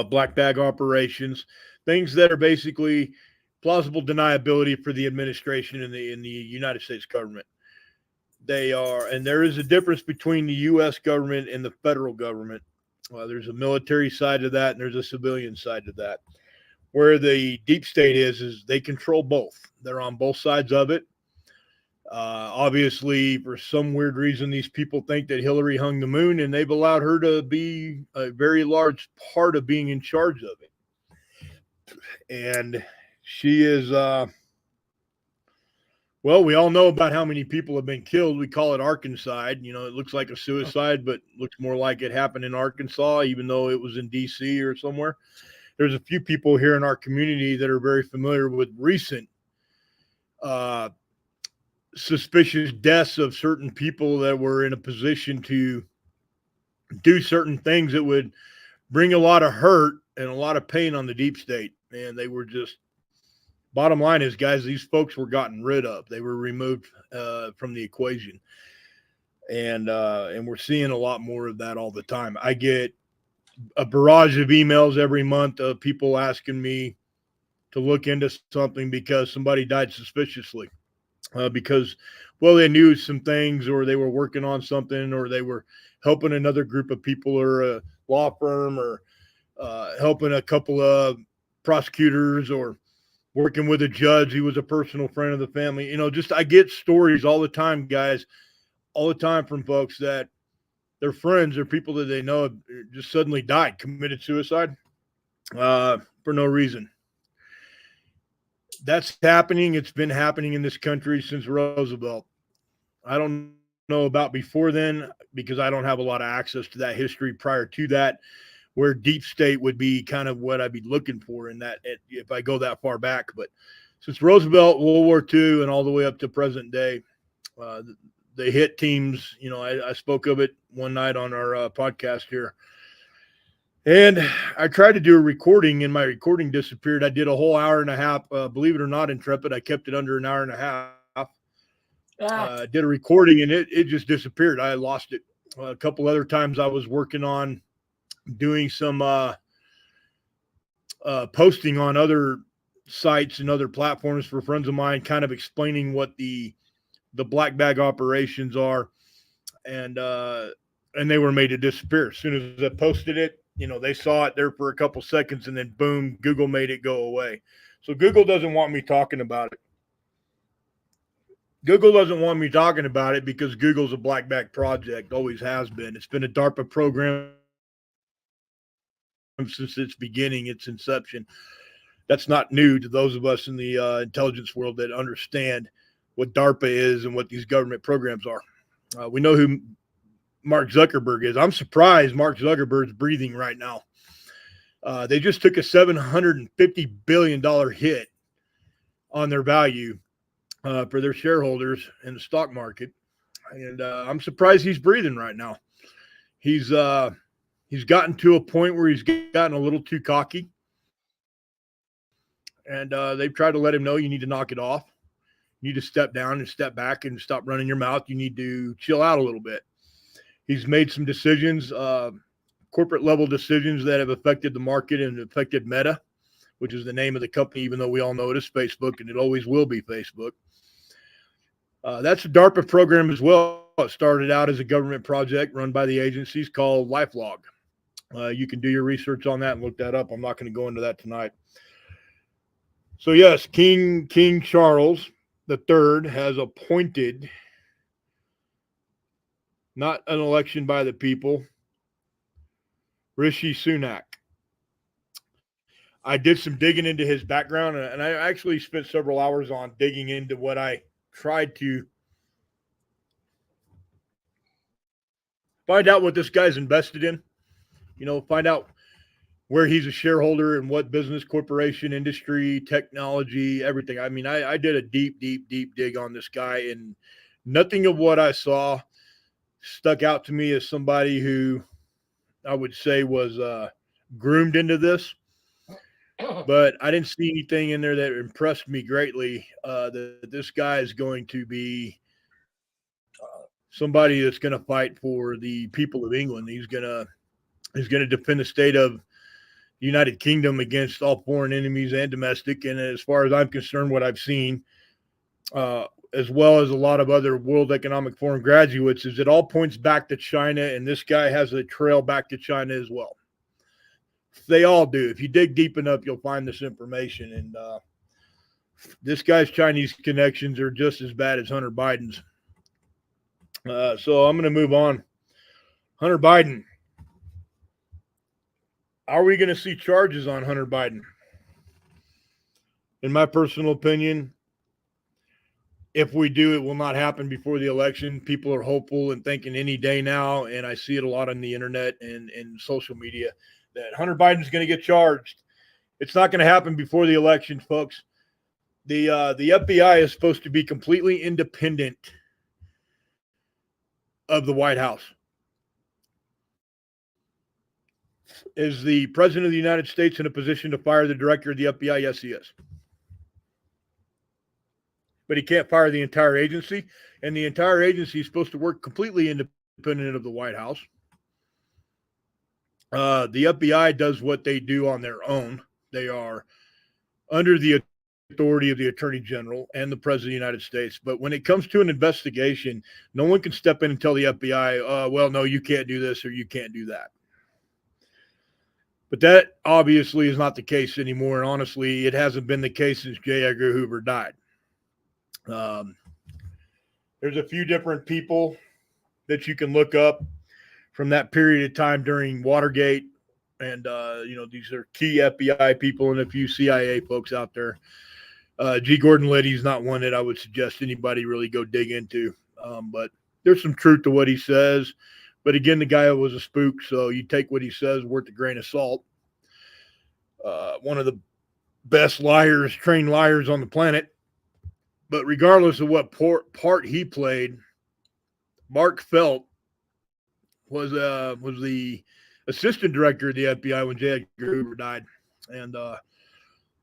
black bag operations, things that are basically plausible deniability for the administration in the United States government. They are, and there is a difference between the U.S. government and the federal government. There's a military side to that, and there's a civilian side to that. Where the deep state is they control both. They're on both sides of it. Obviously, for some weird reason, these people think that Hillary hung the moon, and they've allowed her to be a very large part of being in charge of it. And she is, well, we all know about how many people have been killed. We call it Arkancide. It looks like a suicide, but looks more like it happened in Arkansas, even though it was in D.C. or somewhere. There's a few people here in our community that are very familiar with recent suspicious deaths of certain people that were in a position to do certain things that would bring a lot of hurt and a lot of pain on the deep state. And they were just, bottom line is, guys, these folks were gotten rid of. They were removed from the equation. And we're seeing a lot more of that all the time. I get a barrage of emails every month of people asking me to look into something because somebody died suspiciously. Because, well, they knew some things, or they were working on something, or they were helping another group of people, or a law firm, or helping a couple of prosecutors, or working with a judge. He was a personal friend of the family. I get stories all the time, guys, all the time from folks that their friends or people that they know just suddenly died, committed suicide for no reason. That's happening. It's been happening in this country since Roosevelt. I don't know about before then, because I don't have a lot of access to that history prior to that, where deep state would be kind of what I'd be looking for in that, if I go that far back. But since Roosevelt, World War II, and all the way up to present day, the hit teams, I spoke of it one night on our podcast here. And I tried to do a recording, and my recording disappeared. I did a whole hour and a half. Believe it or not, Intrepid, I kept it under an hour and a half. Did a recording, and it just disappeared. I lost it. A couple other times I was working on doing some posting on other sites and other platforms for friends of mine, kind of explaining what the black bag operations are, and they were made to disappear as soon as I posted it. They saw it there for a couple seconds, and then boom, Google made it go away. So Google doesn't want me talking about it. Google doesn't want me talking about it because Google's a black bag project, always has been. It's been a DARPA program since its beginning, its inception. That's not new to those of us in the intelligence world that understand what DARPA is and what these government programs are. We know who Mark Zuckerberg is. I'm surprised Mark Zuckerberg's breathing right now. They just took a $750 billion hit on their value for their shareholders in the stock market. And I'm surprised he's breathing right now. He's gotten to a point where he's gotten a little too cocky. And they've tried to let him know you need to knock it off. You need to step down and step back and stop running your mouth. You need to chill out a little bit. He's made some decisions, corporate level decisions that have affected the market and affected Meta, which is the name of the company, even though we all know it is Facebook, and it always will be Facebook. That's a DARPA program as well. It started out as a government project run by the agencies called LifeLog. You can do your research on that and look that up. I'm not going to go into that tonight. So yes, King Charles III has appointed, not an election by the people, Rishi Sunak. I did some digging into his background, and I actually spent several hours on digging into what I tried to find out what this guy's invested in, find out where he's a shareholder and what business, corporation, industry, technology, everything. I mean, I did a deep dig on this guy, and nothing of what I saw stuck out to me as somebody who I would say was groomed into this. But I didn't see anything in there that impressed me greatly, that this guy is going to be somebody that's going to fight for the people of England. He's going to defend the state of the United Kingdom against all foreign enemies and domestic. And as far as I'm concerned, what I've seen, as well as a lot of other World Economic Forum graduates, is it all points back to China, and this guy has a trail back to China as well. They all do. If you dig deep enough, you'll find this information. And this guy's Chinese connections are just as bad as Hunter Biden's. So I'm going to move on. Hunter Biden. Are we going to see charges on Hunter Biden? In my personal opinion, if we do, it will not happen before the election. People are hopeful and thinking any day now, and I see it a lot on the internet and social media, that Hunter Biden's going to get charged. It's not going to happen before the election, folks. The FBI is supposed to be completely independent of the White House. Is the President of the United States in a position to fire the director of the FBI? Yes, he is. But he can't fire the entire agency, and the entire agency is supposed to work completely independent of the White House. The FBI does what they do on their own. They are under the authority of the Attorney General and the President of the United States. But when it comes to an investigation, no one can step in and tell the FBI, well, no, you can't do this or you can't do that. But that obviously is not the case anymore. And honestly, it hasn't been the case since J. Edgar Hoover died. There's a few different people that you can look up from that period of time during Watergate. And, these are key FBI people and a few CIA folks out there. G. Gordon Liddy's not one that I would suggest anybody really go dig into. But there's some truth to what he says. But again, the guy was a spook, so you take what he says worth a grain of salt. One of the best liars, trained liars on the planet. But regardless of what part he played, Mark Felt was the assistant director of the FBI when J. Edgar Hoover died. And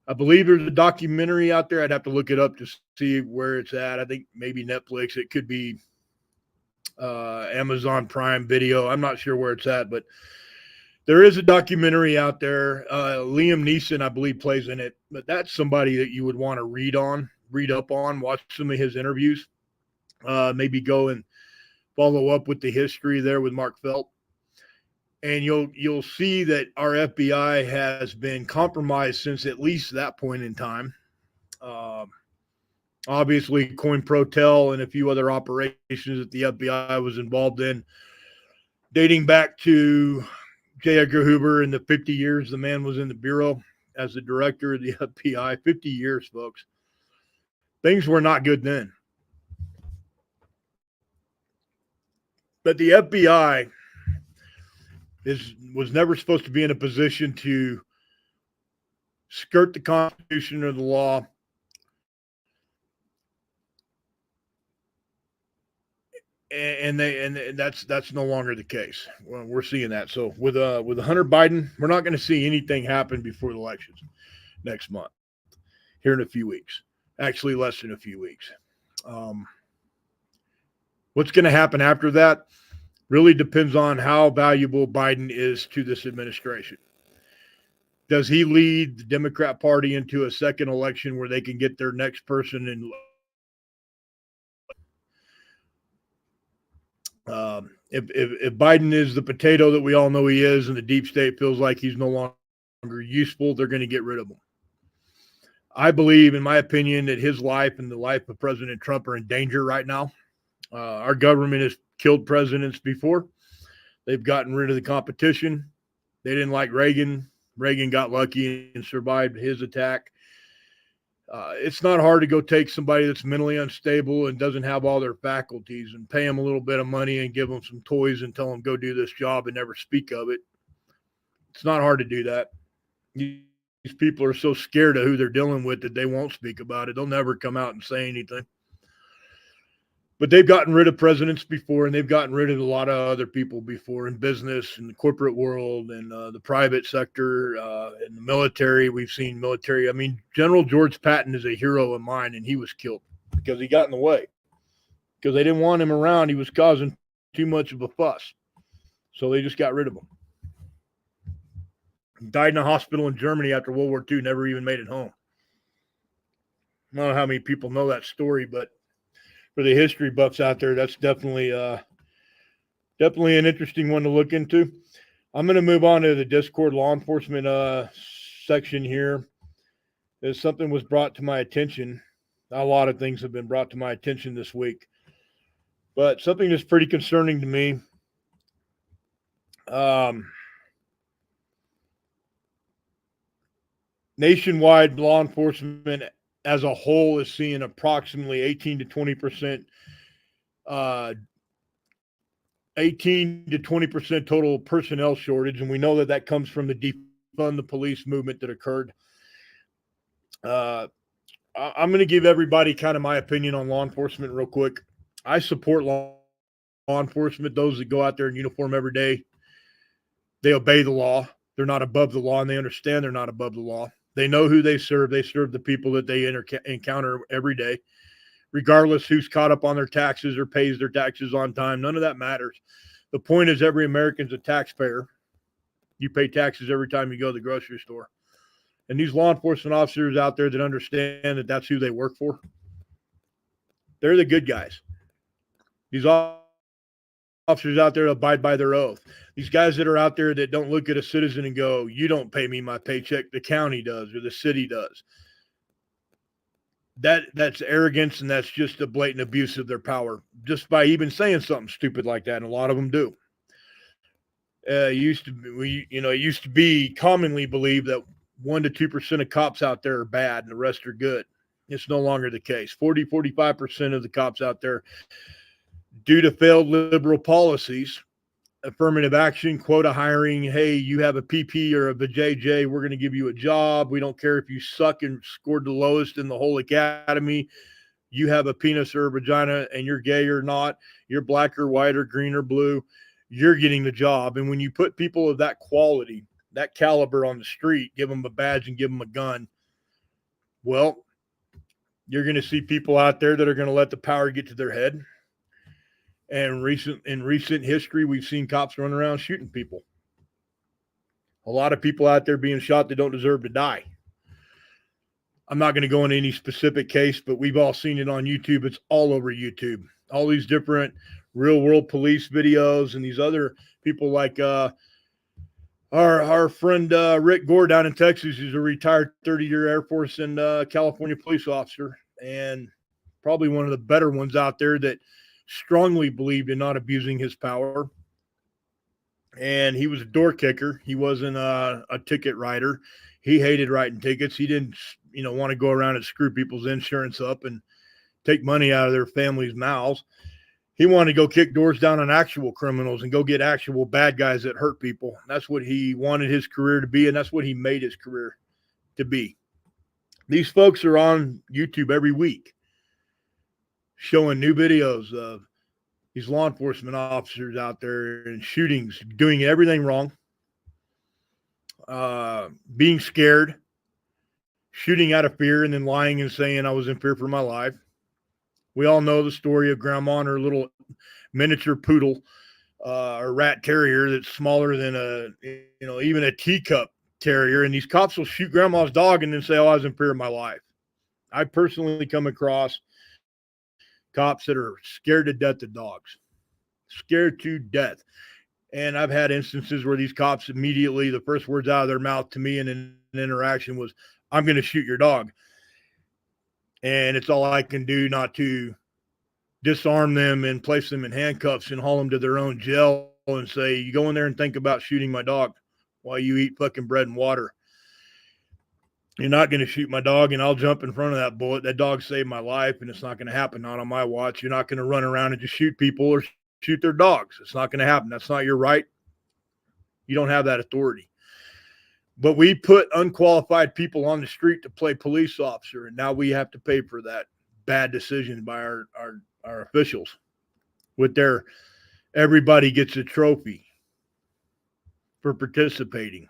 I believe there's a documentary out there. I'd have to look it up to see where it's at. I think maybe Netflix. It could be Amazon Prime Video. I'm not sure where it's at, but there is a documentary out there. Liam Neeson, I believe, plays in it. But that's somebody that you would want to read up on, watch some of his interviews. Maybe go and follow up with the history there with Mark Felt. And you'll see that our FBI has been compromised since at least that point in time. Obviously, COINPROTEL and a few other operations that the FBI was involved in, dating back to J. Edgar Hoover in the 50 years the man was in the Bureau as the director of the FBI. 50 years, folks. Things were not good then. But the FBI was never supposed to be in a position to skirt the Constitution or the law. And that's no longer the case. Well, we're seeing that. So with Hunter Biden, we're not going to see anything happen before the elections next month, here in a few weeks. Actually, less than a few weeks. What's going to happen after that really depends on how valuable Biden is to this administration. Does he lead the Democrat Party into a second election where they can get their next person in? If Biden is the potato that we all know he is, and the deep state feels like he's no longer useful, they're going to get rid of him. I believe, in my opinion, that his life and the life of President Trump are in danger right now. Our government has killed presidents before. They've gotten rid of the competition. They didn't like Reagan. Reagan got lucky and survived his attack. It's not hard to go take somebody that's mentally unstable and doesn't have all their faculties and pay them a little bit of money and give them some toys and tell them go do this job and never speak of it. It's not hard to do that. These people are so scared of who they're dealing with that they won't speak about it. They'll never come out and say anything. But they've gotten rid of presidents before, and they've gotten rid of a lot of other people before in business, in the corporate world, and the private sector, in the military. We've seen military. I mean, General George Patton is a hero of mine, and he was killed because he got in the way. Because they didn't want him around. He was causing too much of a fuss. So they just got rid of him. He died in a hospital in Germany after World War II, never even made it home. I don't know how many people know that story, but for the history buffs out there, that's definitely an interesting one to look into. I'm going to move on to the Discord law enforcement section here. As something was brought to my attention. A lot of things have been brought to my attention this week, but something that's pretty concerning to me. Nationwide law enforcement as a whole is seeing approximately 18 to 20% total personnel shortage. And we know that comes from the defund the police movement that occurred. I'm going to give everybody kind of my opinion on law enforcement real quick. I support law enforcement, those that go out there in uniform every day. They obey the law. They're not above the law, and they understand they're not above the law. They know who they serve. They serve the people that they encounter every day, regardless who's caught up on their taxes or pays their taxes on time. None of that matters. The point is every American's a taxpayer. You pay taxes every time you go to the grocery store. And these law enforcement officers out there that understand that that's who they work for, they're the good guys. These officers out there abide by their oath. These guys that are out there that don't look at a citizen and go, you don't pay me my paycheck, the county does or the city does. That's arrogance, and that's just a blatant abuse of their power just by even saying something stupid like that, and a lot of them do. It used to be commonly believed that 1% to 2% of cops out there are bad and the rest are good. It's no longer the case. 45% of the cops out there, due to failed liberal policies, affirmative action, quota hiring, hey, you have a PP or a JJ, we're going to give you a job. We don't care if you suck and scored the lowest in the whole academy. You have a penis or a vagina and you're gay or not, you're black or white or green or blue. you're getting the job. And when you put people of that quality, that caliber on the street, give them a badge and give them a gun, well, you're going to see people out there that are going to let the power get to their head. And in recent history, we've seen cops run around shooting people. A lot of people out there being shot that don't deserve to die. I'm not going to go into any specific case, but we've all seen it on YouTube. It's all over YouTube. All these different real world police videos and these other people like our friend Rick Gore down in Texas, who's a retired 30-year Air Force and California police officer, and probably one of the better ones out there that strongly believed in not abusing his power. And he was a door kicker. He wasn't a ticket writer. He hated writing tickets. He didn't, want to go around and screw people's insurance up and take money out of their families' mouths. He wanted to go kick doors down on actual criminals and go get actual bad guys that hurt people. That's what he wanted his career to be, and that's what he made his career to be. These folks are on YouTube every week showing new videos of these law enforcement officers out there and shootings, doing everything wrong, being scared, shooting out of fear, and then lying and saying I was in fear for my life. We all know the story of Grandma and her little miniature poodle or rat terrier that's smaller than even a teacup terrier. And these cops will shoot Grandma's dog and then say, oh, I was in fear of my life. I personally come across cops that are scared to death of dogs, scared to death. And I've had instances where these cops immediately, the first words out of their mouth to me in an interaction was, I'm going to shoot your dog. And it's all I can do not to disarm them and place them in handcuffs and haul them to their own jail and say, you go in there and think about shooting my dog while you eat fucking bread and water. You're not going to shoot my dog, and I'll jump in front of that bullet. That dog saved my life, and it's not going to happen, not on my watch. You're not going to run around and just shoot people or shoot their dogs. It's not going to happen. That's not your right. You don't have that authority. But we put unqualified people on the street to play police officer, and now we have to pay for that bad decision by our officials with their everybody gets a trophy for participating.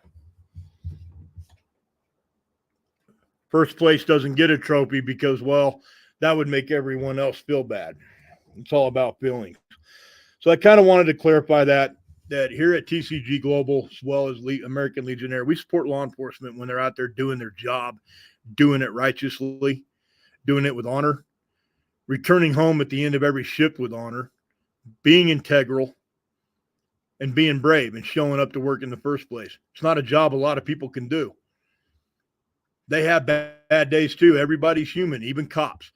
First place doesn't get a trophy because, well, that would make everyone else feel bad. It's all about feelings. So I kind of wanted to clarify that here at TCG Global, as well as American Legionnaire, we support law enforcement when they're out there doing their job, doing it righteously, doing it with honor, returning home at the end of every shift with honor, being integral, and being brave and showing up to work in the first place. It's not a job a lot of people can do. They have bad days too. Everybody's human, even cops.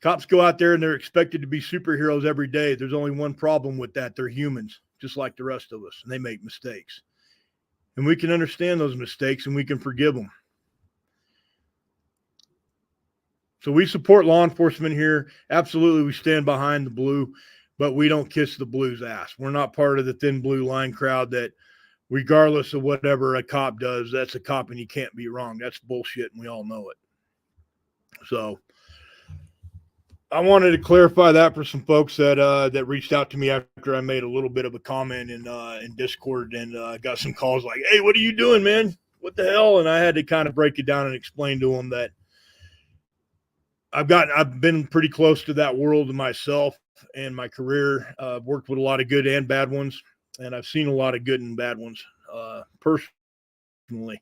Cops go out there and they're expected to be superheroes every day. There's only one problem with that. They're humans, just like the rest of us, and they make mistakes. And we can understand those mistakes and we can forgive them. So we support law enforcement here. Absolutely, we stand behind the blue, but we don't kiss the blue's ass. We're not part of the thin blue line crowd that regardless of whatever a cop does, that's a cop and you can't be wrong. That's bullshit, and we all know it. So I wanted to clarify that for some folks that reached out to me after I made a little bit of a comment in Discord and got some calls like, hey, what are you doing, man? What the hell? And I had to kind of break it down and explain to them that I've been pretty close to that world myself and my career. I've worked with a lot of good and bad ones, and I've seen a lot of good and bad ones personally.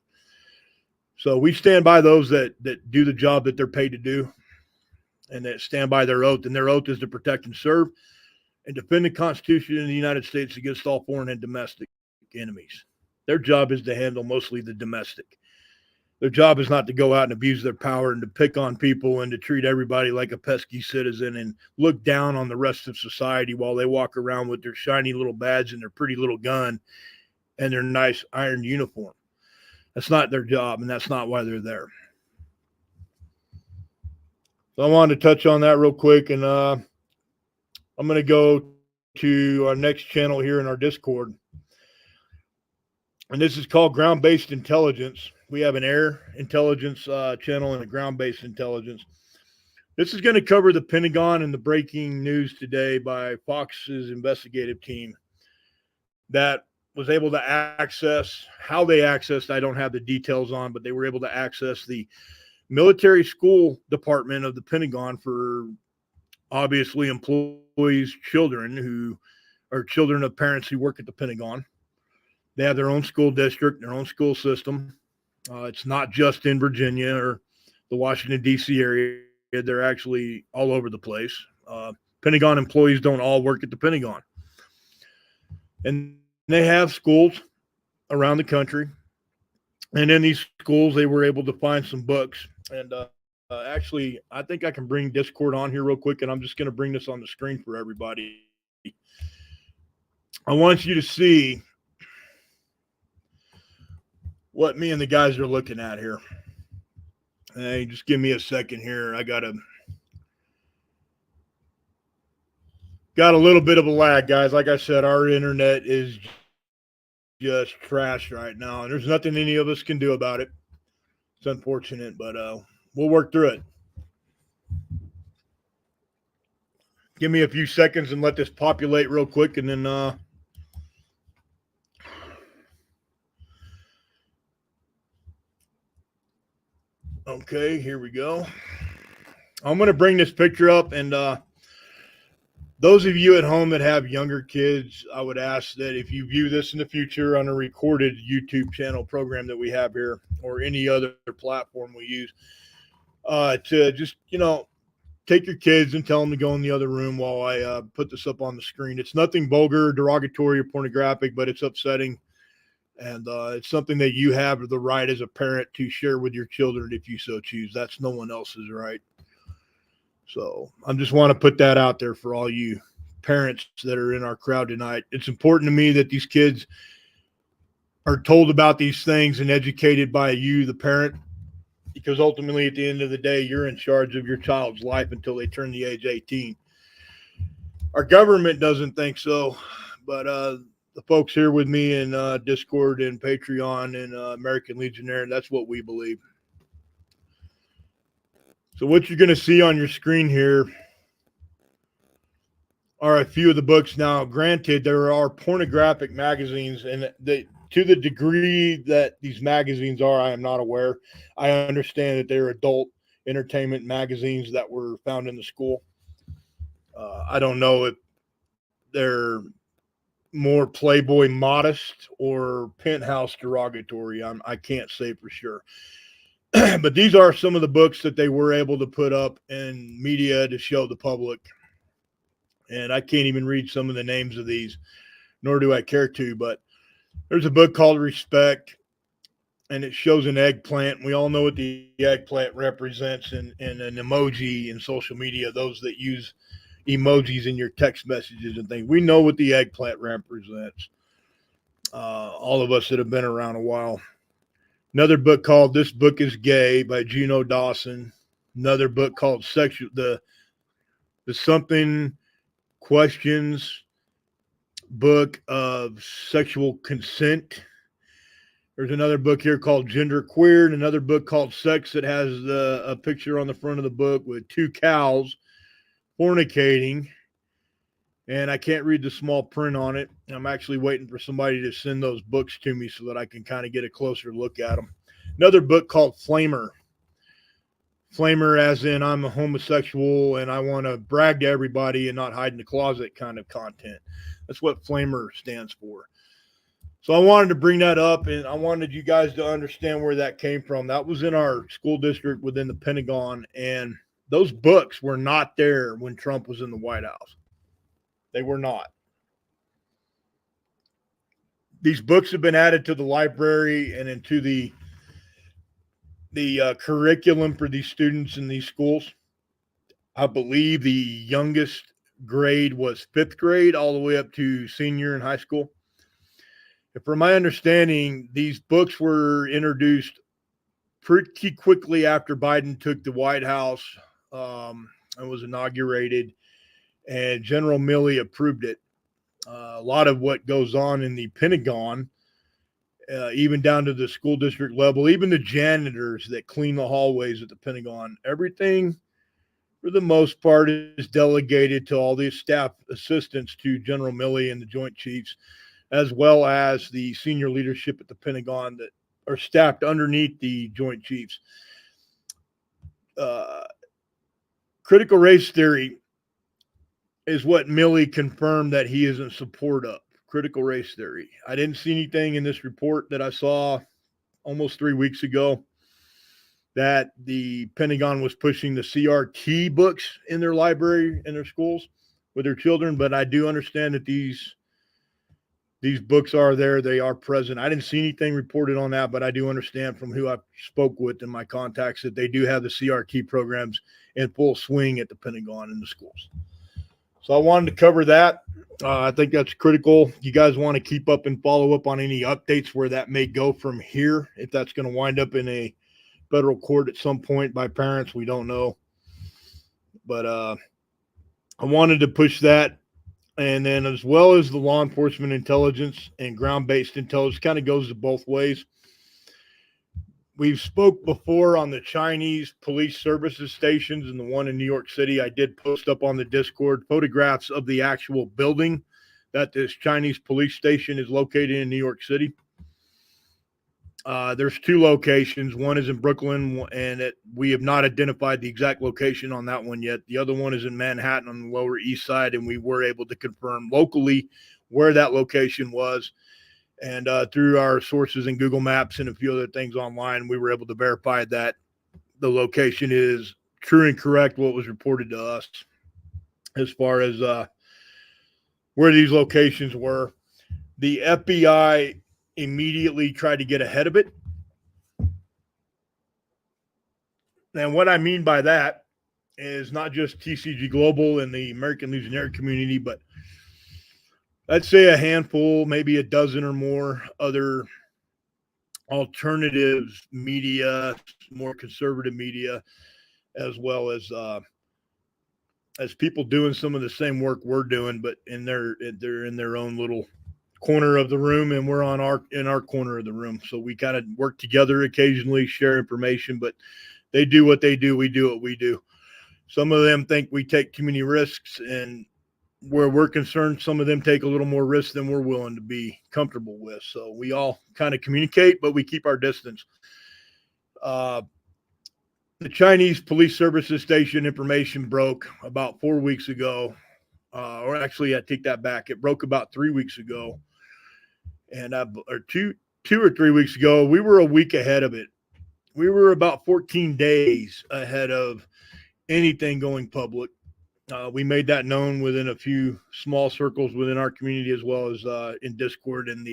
So we stand by those that do the job that they're paid to do and that stand by their oath. And their oath is to protect and serve and defend the Constitution of the United States against all foreign and domestic enemies. Their job is to handle mostly the domestic. Their job is not to go out and abuse their power and to pick on people and to treat everybody like a pesky citizen and look down on the rest of society while they walk around with their shiny little badge and their pretty little gun and their nice iron uniform. That's not their job, and that's not why they're there. So I wanted to touch on that real quick, and I'm going to go to our next channel here in our Discord. And this is called Ground-Based Intelligence. We have an air intelligence channel and a ground-based intelligence. This is going to cover the Pentagon and the breaking news today by Fox's investigative team that was able to access, how they accessed, I don't have the details on, but they were able to access the military school department of the Pentagon for obviously employees' children who are children of parents who work at the Pentagon. They have their own school district, their own school system. It's not just in Virginia or the Washington, D.C. area. They're actually all over the place. Pentagon employees don't all work at the Pentagon. And they have schools around the country. And in these schools, they were able to find some books. And actually, I think I can bring Discord on here real quick, and I'm just going to bring this on the screen for everybody. I want you to see what me and the guys are looking at here. Hey, just give me a second here. I got a little bit of a lag, guys. Like I said, our internet is just trash right now, and there's nothing any of us can do about it. It's unfortunate, but we'll work through it. Give me a few seconds and let this populate real quick, and then okay, here we go. I'm going to bring this picture up, and those of you at home that have younger kids, I would ask that if you view this in the future on a recorded YouTube channel program that we have here or any other platform we use, to just, take your kids and tell them to go in the other room while I put this up on the screen. It's nothing vulgar, derogatory, or pornographic, but it's upsetting. And it's something that you have the right as a parent to share with your children if you so choose. That's no one else's right. So I just want to put that out there for all you parents that are in our crowd tonight. It's important to me that these kids are told about these things and educated by you, the parent, because ultimately at the end of the day, you're in charge of your child's life until they turn the age 18. Our government doesn't think so, but the folks here with me in Discord and Patreon and American Legionnaire, that's what we believe. So what you're going to see on your screen here are a few of the books. Now, granted, there are pornographic magazines, and to the degree that these magazines are, I am not aware. I understand that they're adult entertainment magazines that were found in the school. I don't know if they're more Playboy modest or Penthouse derogatory. I can't say for sure. But these are some of the books that they were able to put up in media to show the public. And I can't even read some of the names of these, nor do I care to. But there's a book called Respect, and it shows an eggplant. We all know what the eggplant represents in an emoji in social media, those that use emojis in your text messages and things. We know what the eggplant represents. All of us that have been around a while. Another book called This Book is Gay by Gino Dawson. Another book called the Something Questions Book of Sexual Consent. There's another book here called Gender Queer, and another book called Sex that has a picture on the front of the book with two cows fornicating. And I can't read the small print on it. I'm actually waiting for somebody to send those books to me so that I can kind of get a closer look at them. Another book called Flamer. Flamer as in I'm a homosexual and I want to brag to everybody and not hide in the closet kind of content. That's what Flamer stands for. So I wanted to bring that up, and I wanted you guys to understand where that came from. That was in our school district within the Pentagon, and those books were not there when Trump was in the White House. They were not. These books have been added to the library and into the curriculum for these students in these schools. I believe the youngest grade was 5th grade all the way up to senior in high school. And from my understanding, these books were introduced pretty quickly after Biden took the White House and was inaugurated, and General Milley approved it. A lot of what goes on in the Pentagon, even down to the school district level, even the janitors that clean the hallways at the Pentagon, everything for the most part is delegated to all these staff assistants to General Milley and the Joint Chiefs. as well as the senior leadership at the Pentagon that are staffed underneath the Joint Chiefs. Critical race theory is what Milley confirmed that he is in support of. Critical race theory. I didn't see anything in this report that I saw almost 3 weeks ago that the Pentagon was pushing the CRT books in their library, in their schools with their children. But I do understand that these books are there. They are present. I didn't see anything reported on that, but I do understand from who I spoke with in my contacts that they do have the CRT programs in full swing at the Pentagon in the schools. So I wanted to cover that. I think that's critical. You guys want to keep up and follow up on any updates where that may go from here. If that's going to wind up in a federal court at some point by parents, we don't know. But I wanted to push that. And then as well as the law enforcement intelligence and ground-based intelligence, kind of goes to both ways. We've spoke before on the Chinese police services stations and the one in New York City. I did post up on the Discord photographs of the actual building that this Chinese police station is located in New York City. There's two locations. One is in Brooklyn, and we have not identified the exact location on that one yet. The other one is in Manhattan on the Lower East Side, and we were able to confirm locally where that location was. And through our sources in Google Maps and a few other things online, we were able to verify that the location is true and correct what was reported to us as far as where these locations were. The FBI immediately tried to get ahead of it. And what I mean by that is not just TCG Global and the American Legionnaire community, but let's say a handful, maybe a dozen or more other alternatives media, more conservative media, as well as people doing some of the same work we're doing, but they're in their own little corner of the room, and we're in our corner of the room. So we kind of work together occasionally, share information, but they do what they do. We do what we do. Some of them think we take too many risks, and where we're concerned, some of them take a little more risk than we're willing to be comfortable with. So we all kind of communicate, but we keep our distance. The Chinese police services station information broke about 4 weeks ago. Or actually, I take that back. It broke about 3 weeks ago. And or two or 3 weeks ago, we were a week ahead of it. We were about 14 days ahead of anything going public. We made that known within a few small circles within our community, as well as in Discord, and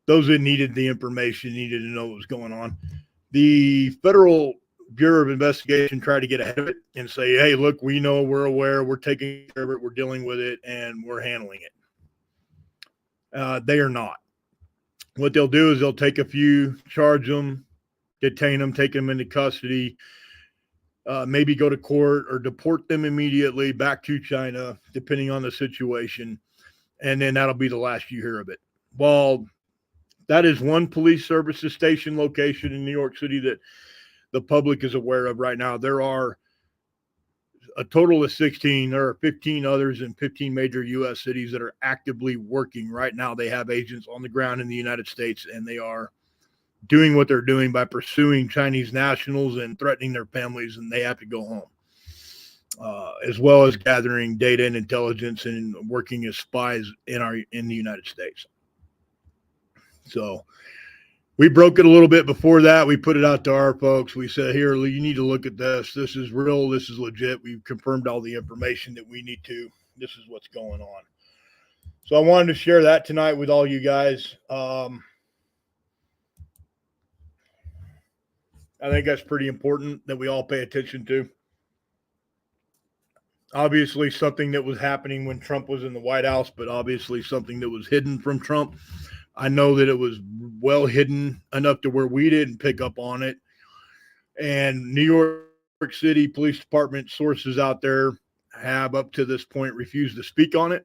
those that needed the information needed to know what was going on. The Federal Bureau of Investigation tried to get ahead of it and say, hey, look, we know, we're aware, we're taking care of it, we're dealing with it, and we're handling it. They are not. What they'll do is they'll take a few, charge them, detain them, take them into custody, maybe go to court or deport them immediately back to China, depending on the situation. And then that'll be the last you hear of it. Well, that is one police services station location in New York City that the public is aware of right now. There are a total of 16. There are 15 others in 15 major U.S. cities that are actively working right now. They have agents on the ground in the United States, and they are doing what they're doing by pursuing Chinese nationals and threatening their families, and they have to go home, as well as gathering data and intelligence and working as spies in the United States. So we broke it a little bit before that. We put it out to our folks. We said, here, you need to look at this. This is real. This is legit. We've confirmed all the information that we need to. This is what's going on. So I wanted to share that tonight with all you guys. I think that's pretty important that we all pay attention to. Obviously, something that was happening when Trump was in the White House, but obviously something that was hidden from Trump. I know that it was well hidden enough to where we didn't pick up on it. And New York City Police Department sources out there have up to this point refused to speak on it.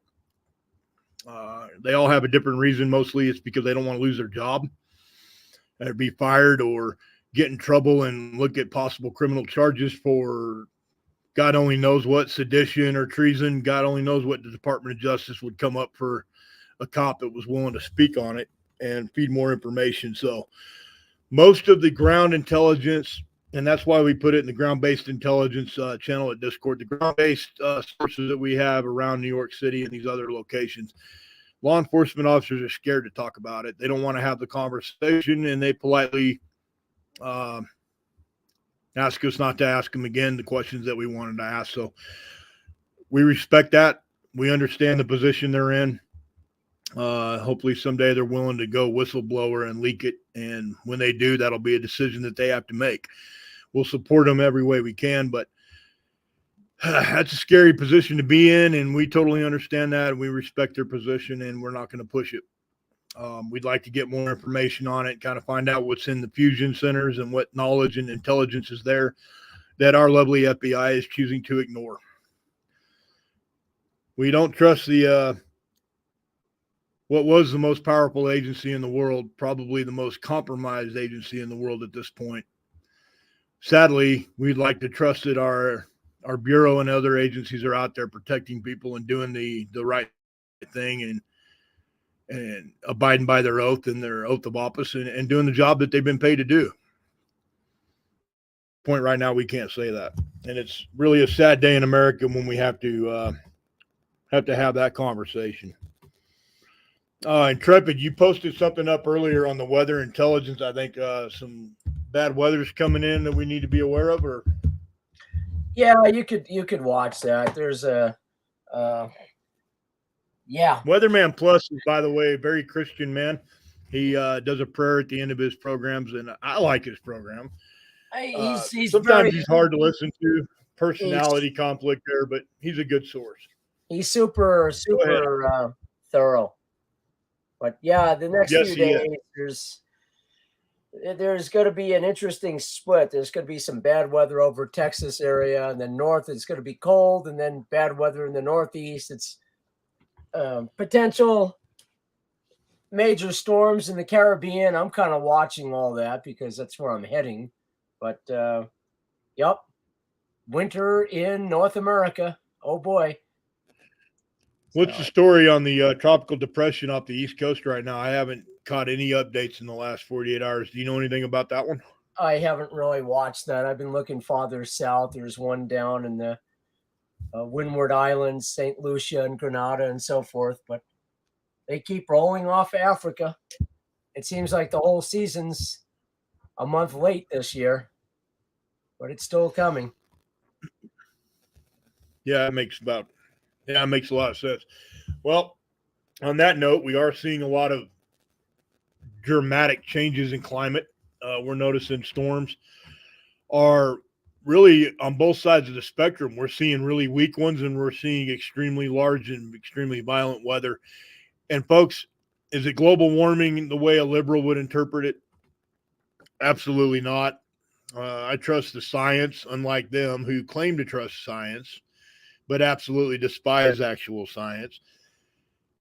They all have a different reason. Mostly it's because they don't want to lose their job or be fired or get in trouble and look at possible criminal charges for God only knows what, sedition or treason. God only knows what the Department of Justice would come up for a cop that was willing to speak on it and feed more information. So most of the ground intelligence, and that's why we put it in the ground-based intelligence channel at Discord, the ground-based sources that we have around New York City and these other locations, law enforcement officers are scared to talk about it. They don't want to have the conversation, and they politely ask us not to ask them again the questions that we wanted to ask. So we respect that. We understand the position they're in. Hopefully someday they're willing to go whistleblower and leak it. And when they do, that'll be a decision that they have to make. We'll support them every way we can, but that's a scary position to be in. And we totally understand that. And we respect their position, and we're not going to push it. We'd like to get more information on it, kind of find out what's in the fusion centers and what knowledge and intelligence is there that our lovely FBI is choosing to ignore. We don't trust the what was the most powerful agency in the world, probably the most compromised agency in the world at this point. Sadly, we'd like to trust that our bureau and other agencies are out there protecting people and doing the right thing and abiding by their oath and their oath of office and doing the job that they've been paid to do. Point right now, we can't say that. And it's really a sad day in America when we have to have that conversation. Intrepid, you posted something up earlier on the weather intelligence. I think some bad weather's coming in that we need to be aware of, or yeah, you could watch that. There's a Weatherman Plus is, by the way, a very Christian man. He does a prayer at the end of his programs, and I like his program. He's sometimes he's hard to listen to, personality conflict there, but he's a good source. He's super thorough. But yeah, the next few days there's going to be an interesting split. There's going to be some bad weather over Texas area, and then north it's going to be cold, and then bad weather in the northeast. It's potential major storms in the Caribbean. I'm kind of watching all that because that's where I'm heading. But yep, winter in North America. Oh boy. What's the story on the tropical depression off the East Coast right now? I haven't caught any updates in the last 48 hours. Do you know anything about that one? I haven't really watched that. I've been looking farther south. There's one down in the Windward Islands, St. Lucia and Grenada and so forth, but they keep rolling off Africa. It seems like the whole season's a month late this year, but it's still coming. Yeah, it makes a lot of sense. Well, on that note, we are seeing a lot of dramatic changes in climate. We're noticing storms are really on both sides of the spectrum. We're seeing really weak ones, and we're seeing extremely large and extremely violent weather. And folks, is it global warming the way a liberal would interpret it? Absolutely not. I trust the science, unlike them who claim to trust science, but absolutely despise actual science.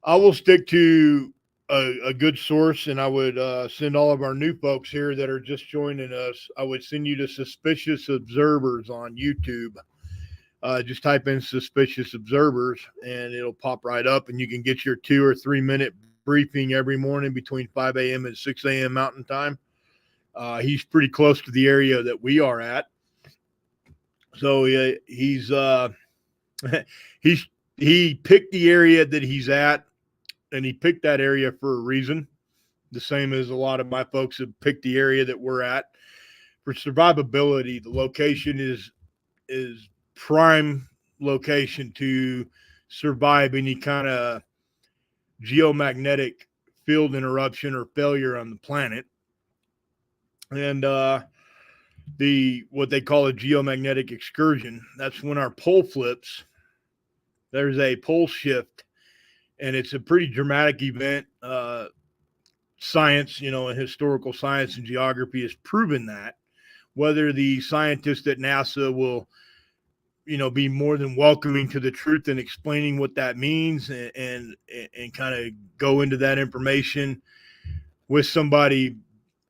I will stick to a good source, and I would send all of our new folks here that are just joining us, I would send you to Suspicious Observers on YouTube. Just type in Suspicious Observers, and it'll pop right up, and you can get your 2 or 3 minute briefing every morning between 5 a.m. and 6 a.m. Mountain Time. He's pretty close to the area that we are at. So he picked the area that he's at, and he picked that area for a reason, the same as a lot of my folks have picked the area that we're at. For survivability, the location is prime location to survive any kind of geomagnetic field interruption or failure on the planet. And what they call a geomagnetic excursion, that's when our pole flips. There's a pole shift, and it's a pretty dramatic event. Science, and historical science and geography has proven that. Whether the scientists at NASA will, be more than welcoming to the truth and explaining what that means and kind of go into that information with somebody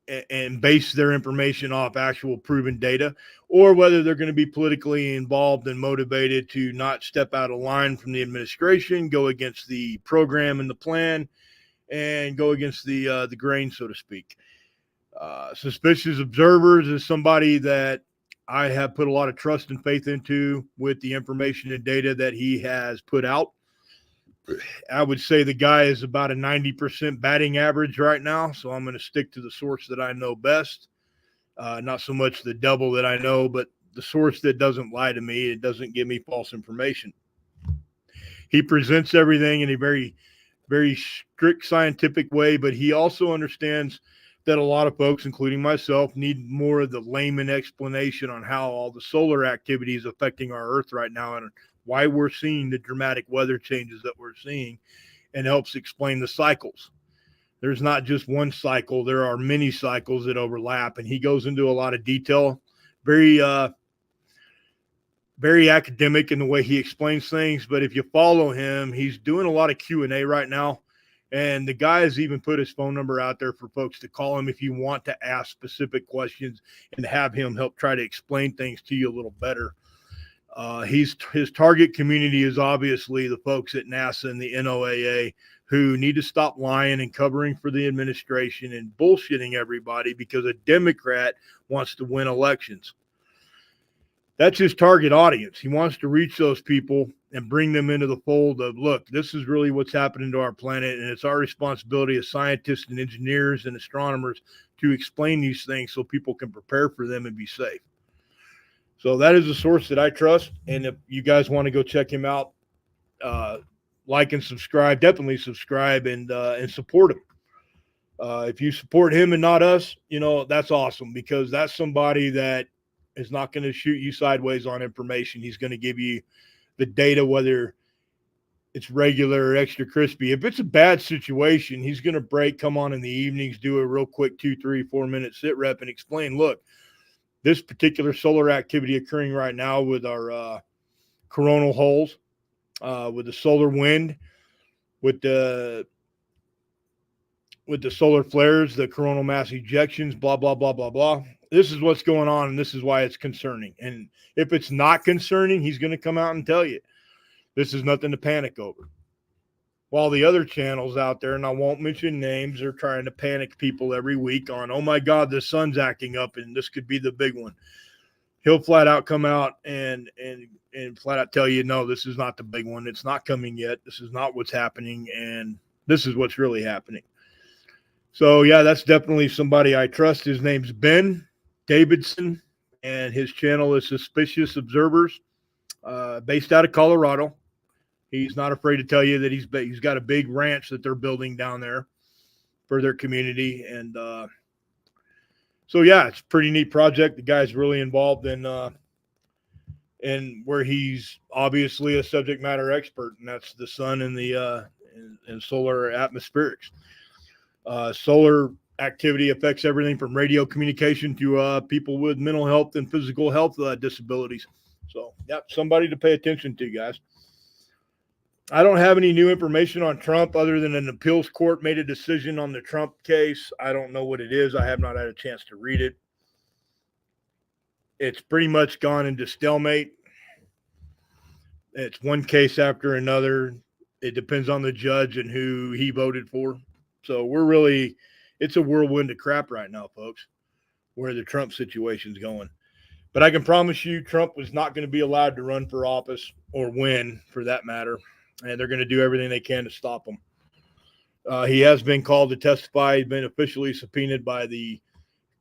and base their information off actual proven data, or whether they're going to be politically involved and motivated to not step out of line from the administration, go against the program and the plan, and go against the grain, so to speak. Suspicious observers is somebody that I have put a lot of trust and faith into with the information and data that he has put out. I would say the guy is about a 90% batting average right now, so I'm going to stick to the source that I know best. Not so much the double that I know, but the source that doesn't lie to me. It doesn't give me false information. He presents everything in a very, very strict scientific way, but he also understands that a lot of folks, including myself, need more of the layman explanation on how all the solar activity is affecting our Earth right now and why we're seeing the dramatic weather changes that we're seeing, and helps explain the cycles. There's not just one cycle. There are many cycles that overlap, and he goes into a lot of detail, very academic in the way he explains things. But if you follow him, he's doing a lot of Q&A right now. And the guy has even put his phone number out there for folks to call him if you want to ask specific questions and have him help try to explain things to you a little better. His target community is obviously the folks at NASA and the NOAA, who need to stop lying and covering for the administration and bullshitting everybody because a Democrat wants to win elections. That's his target audience. He wants to reach those people and bring them into the fold of, look, this is really what's happening to our planet, and it's our responsibility as scientists and engineers and astronomers to explain these things so people can prepare for them and be safe. So that is a source that I trust, and if you guys want to go check him out, like and subscribe, definitely subscribe and support him. If you support him and not us, that's awesome, because that's somebody that is not going to shoot you sideways on information. He's going to give you the data, whether it's regular or extra crispy. If it's a bad situation, he's going to come on in the evenings, do a real quick 2, 3, 4 minute sit rep and explain, look, this particular solar activity occurring right now with our coronal holes, with the solar wind, with the solar flares, the coronal mass ejections, blah, blah, blah, blah, blah. This is what's going on, and this is why it's concerning. And if it's not concerning, he's going to come out and tell you. This is nothing to panic over. While the other channels out there, and I won't mention names, are trying to panic people every week on, oh my God, the sun's acting up and this could be the big one. He'll flat out come out and flat out tell you, no, this is not the big one. It's not coming yet. This is not what's happening. And this is what's really happening. So yeah, that's definitely somebody I trust. His name's Ben Davidson, and his channel is Suspicious Observers, based out of Colorado. He's not afraid to tell you that he's got a big ranch that they're building down there for their community. And so, yeah, it's a pretty neat project. The guy's really involved in where he's obviously a subject matter expert, and that's the sun and the and solar atmospherics. Solar activity affects everything from radio communication to people with mental health and physical health disabilities. So, yeah, somebody to pay attention to, guys. I don't have any new information on Trump other than an appeals court made a decision on the Trump case. I don't know what it is. I have not had a chance to read it. It's pretty much gone into stalemate. It's one case after another. It depends on the judge and who he voted for. So it's a whirlwind of crap right now, folks, where the Trump situation's going. But I can promise you Trump was not going to be allowed to run for office or win, for that matter. And they're going to do everything they can to stop him. He has been called to testify. He's been officially subpoenaed by the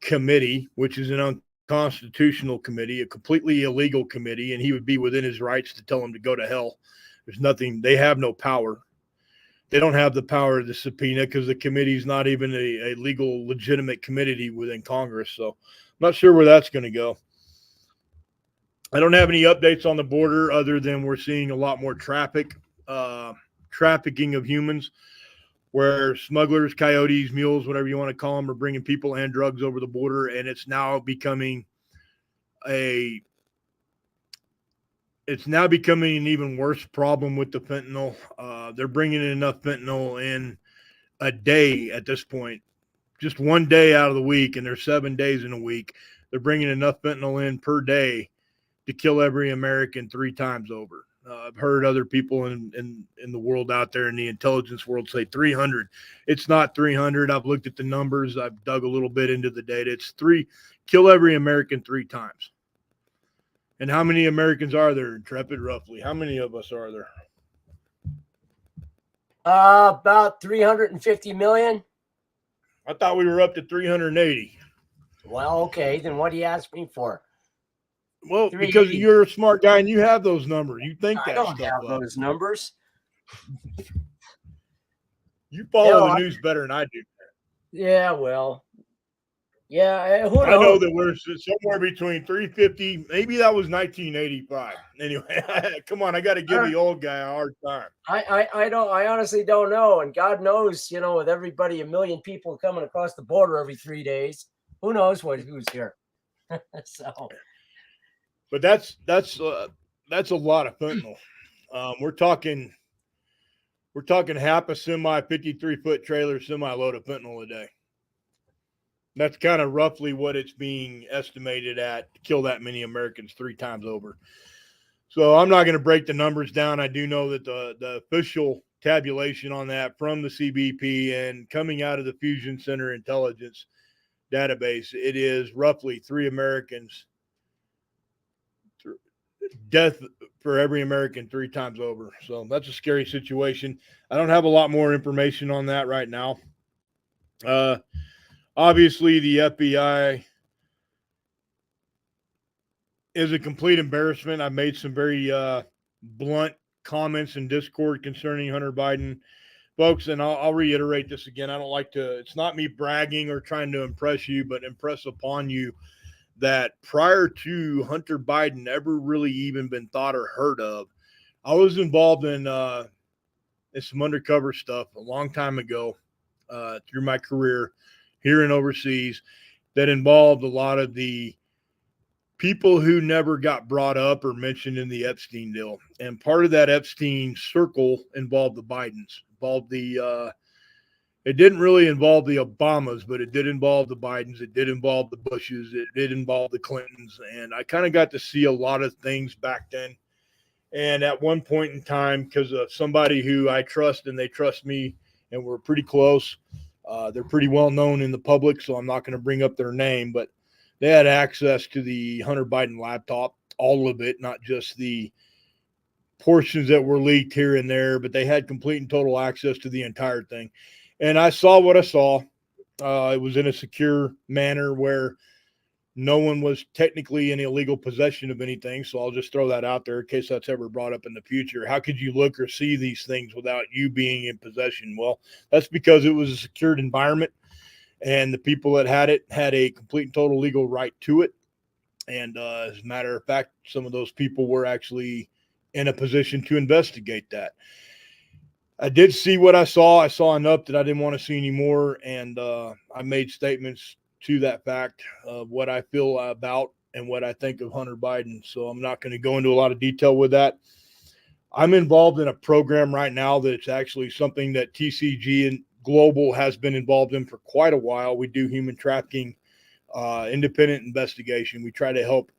committee, which is an unconstitutional committee, a completely illegal committee, and he would be within his rights to tell him to go to hell. They have no power. They don't have the power of the subpoena because the committee is not even a legal, legitimate committee within Congress. So I'm not sure where that's going to go. I don't have any updates on the border other than we're seeing a lot more trafficking of humans, where smugglers, coyotes, mules, whatever you want to call them, are bringing people and drugs over the border. And it's now becoming an even worse problem with the fentanyl. They're bringing in enough fentanyl in a day at this point just one day out of the week, and there's 7 days in a week, they're bringing enough fentanyl in per day to kill every American 3 times over. I've heard other people in the world out there in the intelligence world say 300. It's not 300. I've looked at the numbers. I've dug a little bit into the data. It's 3, kill every American 3 times. And how many Americans are there, Intrepid, roughly? How many of us are there? About 350 million. I thought we were up to 380. Well, okay, then what do you ask me for? Well, because you're a smart guy and you have those numbers. You think that I don't stuff have up. those numbers. You follow Yeah, the news better than I do. Yeah, well, yeah. Who knows? I know that we're somewhere between 350. Maybe that was 1985. Anyway, come on, I got to give the old guy a hard time. I honestly don't know. And God knows, you know, with everybody, 1 million people coming across the border every 3 days, who knows who's here. So, but that's a lot of fentanyl. We're talking half a 53-foot trailer semi-load of fentanyl a day. That's kind of roughly what it's being estimated at to kill that many Americans 3 times over. So I'm not going to break the numbers down. I do know that the official tabulation on that from the CBP and coming out of the Fusion Center Intelligence database, it is roughly 3 Americans death for every American 3 times over. So that's a scary situation. I don't have a lot more information on that right now. Obviously, the FBI is a complete embarrassment. I made some very blunt comments in Discord concerning Hunter Biden, folks, and I'll reiterate this again. I don't like to, it's not me bragging or trying to impress you, but impress upon you that prior to Hunter Biden ever really even been thought or heard of, I was involved in some undercover stuff a long time ago through my career here and overseas that involved a lot of the people who never got brought up or mentioned in the Epstein deal. And part of that Epstein circle involved the Bidens, involved it didn't really involve the Obamas, but it did involve the Bidens. It did involve the Bushes. It did involve the Clintons. And I kind of got to see a lot of things back then. And at one point in time, because of somebody who I trust and they trust me and we're pretty close, they're pretty well known in the public, so I'm not going to bring up their name, but they had access to the Hunter Biden laptop, all of it, not just the portions that were leaked here and there, but they had complete and total access to the entire thing. And I saw what I saw. It was in a secure manner where no one was technically in illegal possession of anything. So I'll just throw that out there in case that's ever brought up in the future. How could you look or see these things without you being in possession? Well, that's because it was a secured environment and the people that had it had a complete and total legal right to it. And as a matter of fact, some of those people were actually in a position to investigate that. I did see what I saw. I saw enough that I didn't want to see anymore. And I made statements to that fact of what I feel about and what I think of Hunter Biden. So I'm not going to go into a lot of detail with that. I'm involved in a program right now that's actually something that TCG and Global has been involved in for quite a while. We do human trafficking, independent investigation. We try to help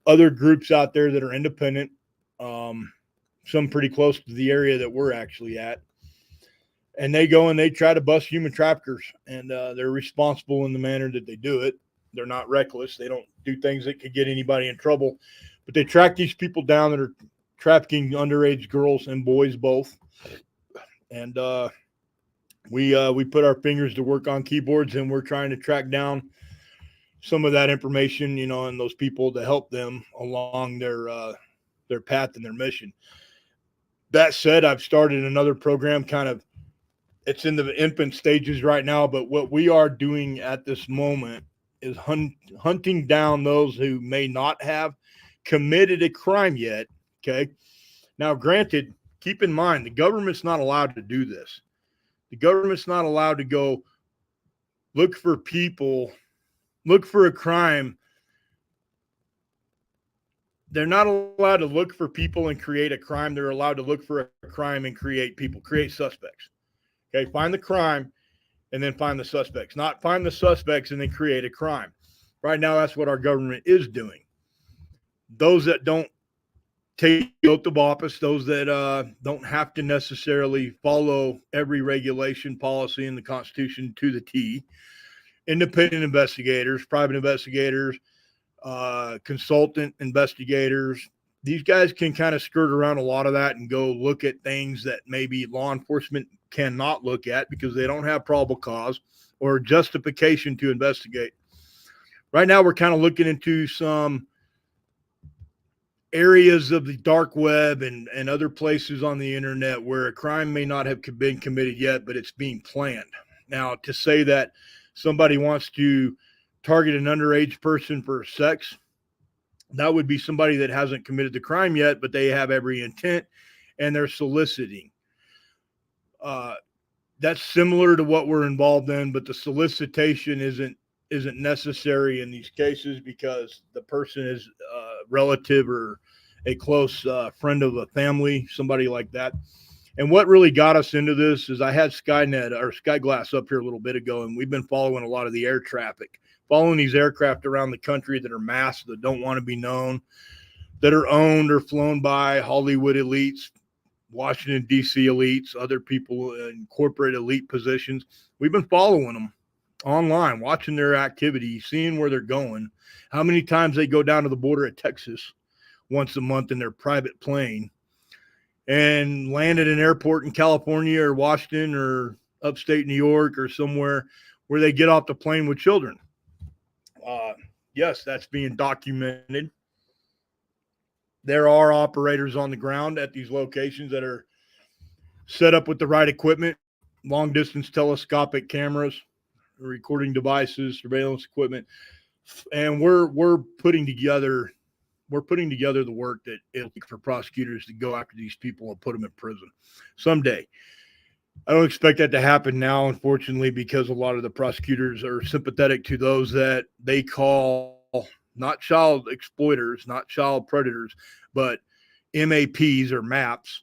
other groups out there that are independent, some pretty close to the area that we're actually at. And they go and they try to bust human traffickers, and they're responsible in the manner that they do it. They're not reckless. They don't do things that could get anybody in trouble, but they track these people down that are trafficking underage girls and boys both. And we put our fingers to work on keyboards, and we're trying to track down some of that information, you know, and those people to help them along their path and their mission. That said, I've started another program, it's in the infant stages right now, but what we are doing at this moment is hunting down those who may not have committed a crime yet. Okay. Now, granted, keep in mind, the government's not allowed to do this. The government's not allowed to go look for a crime. They're not allowed to look for people and create a crime. They're allowed to look for a crime and create suspects. Okay, find the crime and then find the suspects, not find the suspects and then create a crime. Right now, that's what our government is doing. Those that don't take the oath of office, those that don't have to necessarily follow every regulation, policy, in the Constitution to the T, independent investigators, private investigators, consultant investigators, these guys can kind of skirt around a lot of that and go look at things that maybe law enforcement cannot look at because they don't have probable cause or justification to investigate. Right now, we're kind of looking into some areas of the dark web and other places on the internet where a crime may not have been committed yet, but it's being planned. Now, to say that somebody wants to target an underage person for sex, that would be somebody that hasn't committed the crime yet, but they have every intent and they're soliciting. That's similar to what we're involved in, but the solicitation isn't necessary in these cases because the person is a relative or a close friend of a family, somebody like that. And what really got us into this is I had Skynet or Skyglass up here a little bit ago, and we've been following a lot of the air traffic, following these aircraft around the country that are masked, that don't want to be known, that are owned or flown by Hollywood elites, Washington, D.C. elites, other people in corporate elite positions. We've been following them online, watching their activity, seeing where they're going, how many times they go down to the border of Texas once a month in their private plane and land at an airport in California or Washington or upstate New York or somewhere where they get off the plane with children. Yes, that's being documented. There are operators on the ground at these locations that are set up with the right equipment, long distance telescopic cameras, recording devices, surveillance equipment, and we're putting together the work that it'll take for prosecutors to go after these people and put them in prison someday. I don't expect that to happen now, unfortunately, because a lot of the prosecutors are sympathetic to those that they call not child exploiters, not child predators, but MAPs or MAPs,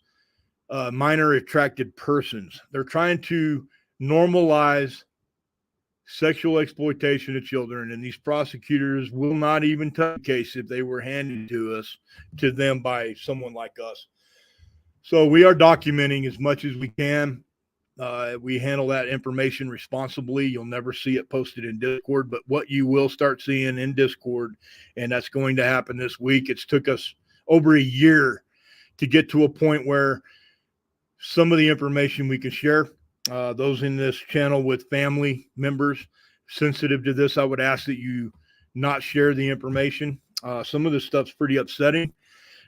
minor attracted persons. They're trying to normalize sexual exploitation of children, and these prosecutors will not even touch the case if they were handed to them by someone like us. So we are documenting as much as we can. We handle that information responsibly. You'll never see it posted in Discord, but what you will start seeing in Discord, and that's going to happen this week. It's took us over a year to get to a point where some of the information we can share. Those in this channel with family members sensitive to this, I would ask that you not share the information. Some of this stuff's pretty upsetting.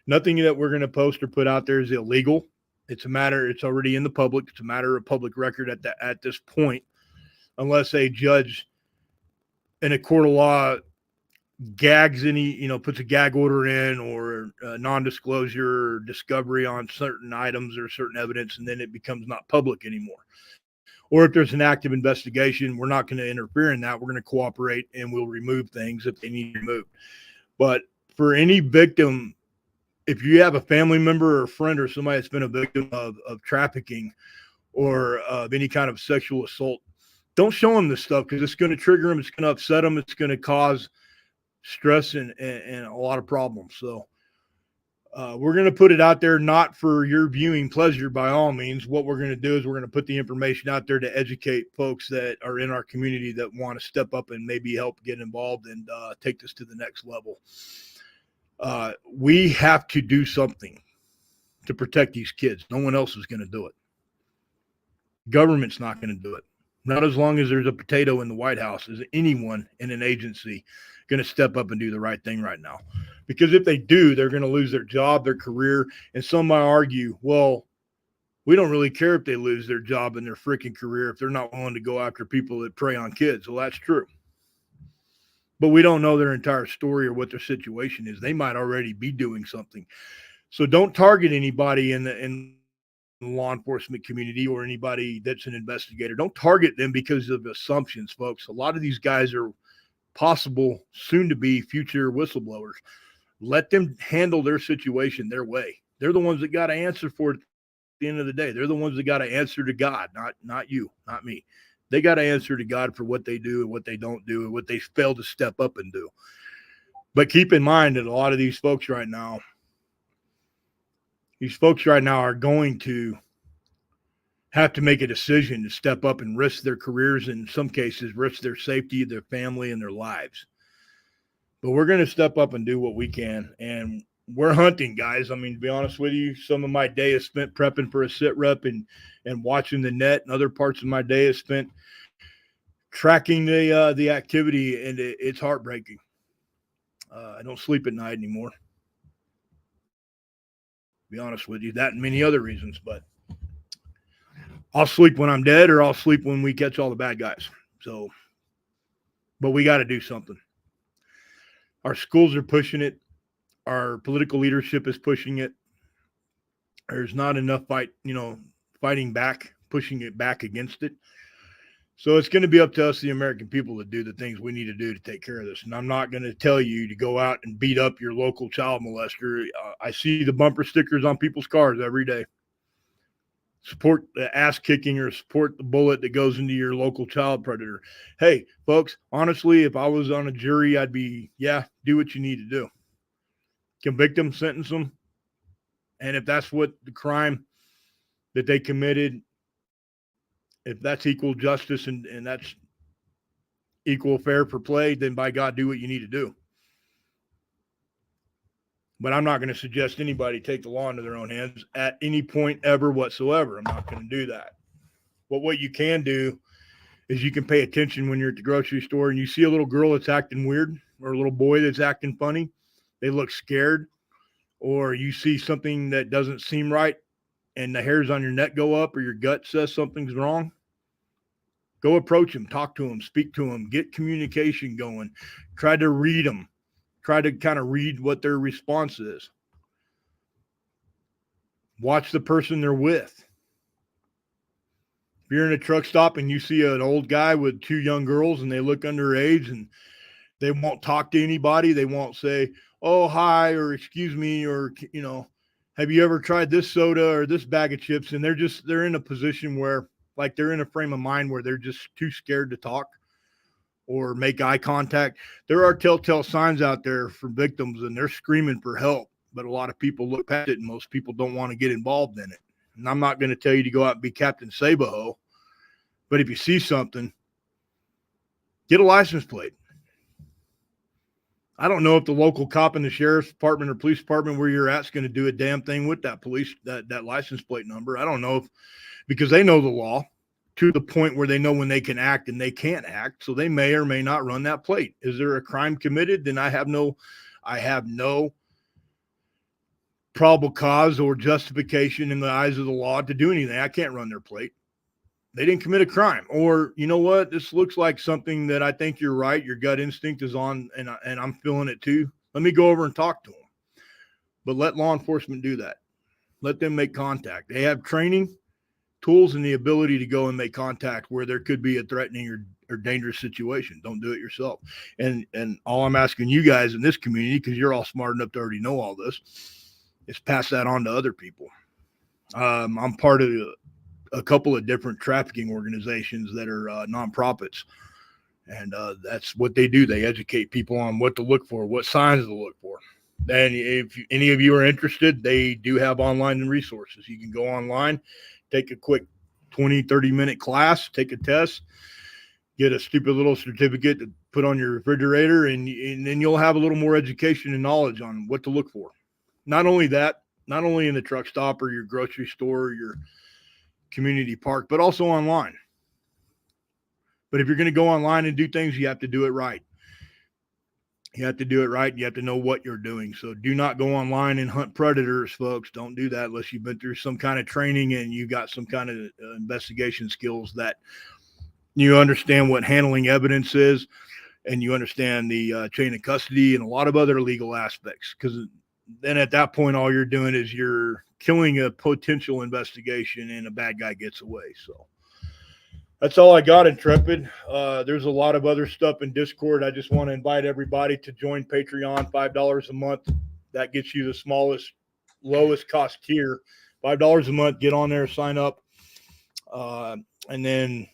Nothing that we're going to post or put out there is illegal. It's already in the public. It's a matter of public record at this point, unless a judge in a court of law gags puts a gag order in or non-disclosure or discovery on certain items or certain evidence, and then it becomes not public anymore. Or if there's an active investigation, we're not going to interfere in that. We're going to cooperate and we'll remove things if they need removed. But for any victim, if you have a family member or a friend or somebody that's been a victim of trafficking or of any kind of sexual assault, don't show them this stuff because it's going to trigger them. It's going to upset them. It's going to cause stress and a lot of problems. So we're going to put it out there, not for your viewing pleasure by all means. What we're going to do is we're going to put the information out there to educate folks that are in our community that want to step up and maybe help get involved and take this to the next level. We have to do something to protect these kids. No one else is going to do it. Government's not going to do it. Not as long as there's a potato in the White House is anyone in an agency going to step up and do the right thing right now. Because if they do, they're going to lose their job, their career. And some might argue, well, we don't really care if they lose their job and their freaking career if they're not willing to go after people that prey on kids. Well, that's true. But we don't know their entire story or what their situation is. They might already be doing something. So don't target anybody in the law enforcement community or anybody that's an investigator. Don't target them because of assumptions, folks. A lot of these guys are possible soon-to-be future whistleblowers. Let them handle their situation their way. They're the ones that got to answer for it at the end of the day. They're the ones that got to answer to God, not you, not me. They got to answer to God for what they do and what they don't do and what they fail to step up and do. But keep in mind that a lot of these folks right now are going to have to make a decision to step up and risk their careers, in some cases risk their safety, their family, and their lives. But we're going to step up and do what we can. And we're hunting, guys. I mean, to be honest with you, some of my day is spent prepping for a sit rep and watching the net, and other parts of my day is spent tracking the activity, and it's heartbreaking. I don't sleep at night anymore. To be honest with you, that and many other reasons, but I'll sleep when I'm dead, or I'll sleep when we catch all the bad guys. So, but we got to do something. Our schools are pushing it. Our political leadership is pushing it. There's not enough fighting back, pushing it back against it. So it's going to be up to us, the American people, to do the things we need to do to take care of this. And I'm not going to tell you to go out and beat up your local child molester. I see the bumper stickers on people's cars every day. Support the ass kicking or support the bullet that goes into your local child predator. Hey, folks, honestly, if I was on a jury, I'd be, do what you need to do. Convict them, sentence them. And if that's what the crime that they committed, if that's equal justice and that's equal fair for play, then by God, do what you need to do. But I'm not going to suggest anybody take the law into their own hands at any point ever whatsoever. I'm not going to do that. But what you can do is you can pay attention when you're at the grocery store and you see a little girl that's acting weird or a little boy that's acting funny. They look scared, or you see something that doesn't seem right and the hairs on your neck go up, or your gut says something's wrong. Go approach them, talk to them, speak to them, get communication going, try to read them. Try to kind of read what their response is. Watch the person they're with. If you're in a truck stop and you see an old guy with two young girls and they look underage and they won't talk to anybody, they won't say, oh, hi, or excuse me, or, have you ever tried this soda or this bag of chips? And they're in a position where, like, they're in a frame of mind where they're just too scared to talk or make eye contact. There are telltale signs out there for victims, and they're screaming for help. But a lot of people look past it, and most people don't want to get involved in it. And I'm not going to tell you to go out and be Captain Sabaho, but if you see something, get a license plate. I don't know if the local cop in the sheriff's department or police department where you're at is going to do a damn thing with that that license plate number. I don't know because they know the law to the point where they know when they can act and they can't act. So they may or may not run that plate. Is there a crime committed? Then I have no probable cause or justification in the eyes of the law to do anything. I can't run their plate. They didn't commit a crime. Or, you know what? This looks like something that I think you're right. Your gut instinct is on, and I'm feeling it too. Let me go over and talk to them. But let law enforcement do that. Let them make contact. They have training, tools, and the ability to go and make contact where there could be a threatening or dangerous situation. Don't do it yourself. And all I'm asking you guys in this community, because you're all smart enough to already know all this, is pass that on to other people. I'm part of a couple of different trafficking organizations that are nonprofits. And that's what they do. They educate people on what to look for, what signs to look for. And if any of you are interested, they do have online resources. You can go online, take a quick 20, 30-minute class, take a test, get a stupid little certificate to put on your refrigerator, and then you'll have a little more education and knowledge on what to look for. Not only that, not only in the truck stop or your grocery store or your community park, but also online. But if you're going to go online and do things, you have to do it right. You have to do it right. You have to know what you're doing. So do not go online and hunt predators, folks. Don't do that unless you've been through some kind of training and you got some kind of investigation skills that you understand what handling evidence is, and you understand the chain of custody and a lot of other legal aspects. Because then at that point, all you're doing is you're killing a potential investigation and a bad guy gets away. So that's all I got, Intrepid. There's a lot of other stuff in Discord. I just want to invite everybody to join Patreon, $5 a month. That gets you the lowest cost tier, $5 a month. Get on there, sign up. And then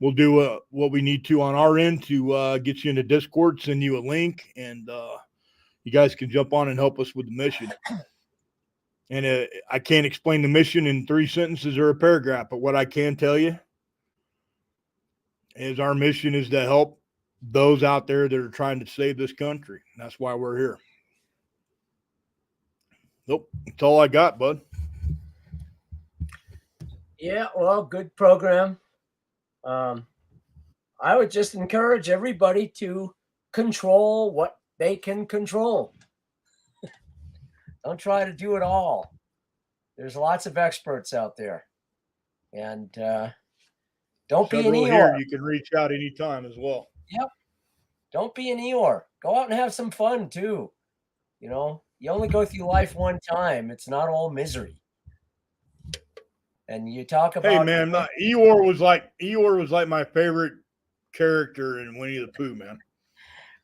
we'll do what we need to on our end to get you into Discord, send you a link, and you guys can jump on and help us with the mission. And I can't explain the mission in 3 sentences or a paragraph, but what I can tell you is our mission is to help those out there that are trying to save this country. And that's why we're here. Nope, that's all I got, bud. Yeah, well, good program. I would just encourage everybody to control what they can control. Don't try to do it all. There's lots of experts out there. And don't be an Several Eeyore. here you can reach out anytime as well. Yep. Don't be an Eeyore. Go out and have some fun too. You know, you only go through life one time. It's not all misery. And you talk about, hey man, Eeyore was like my favorite character in Winnie the Pooh, man.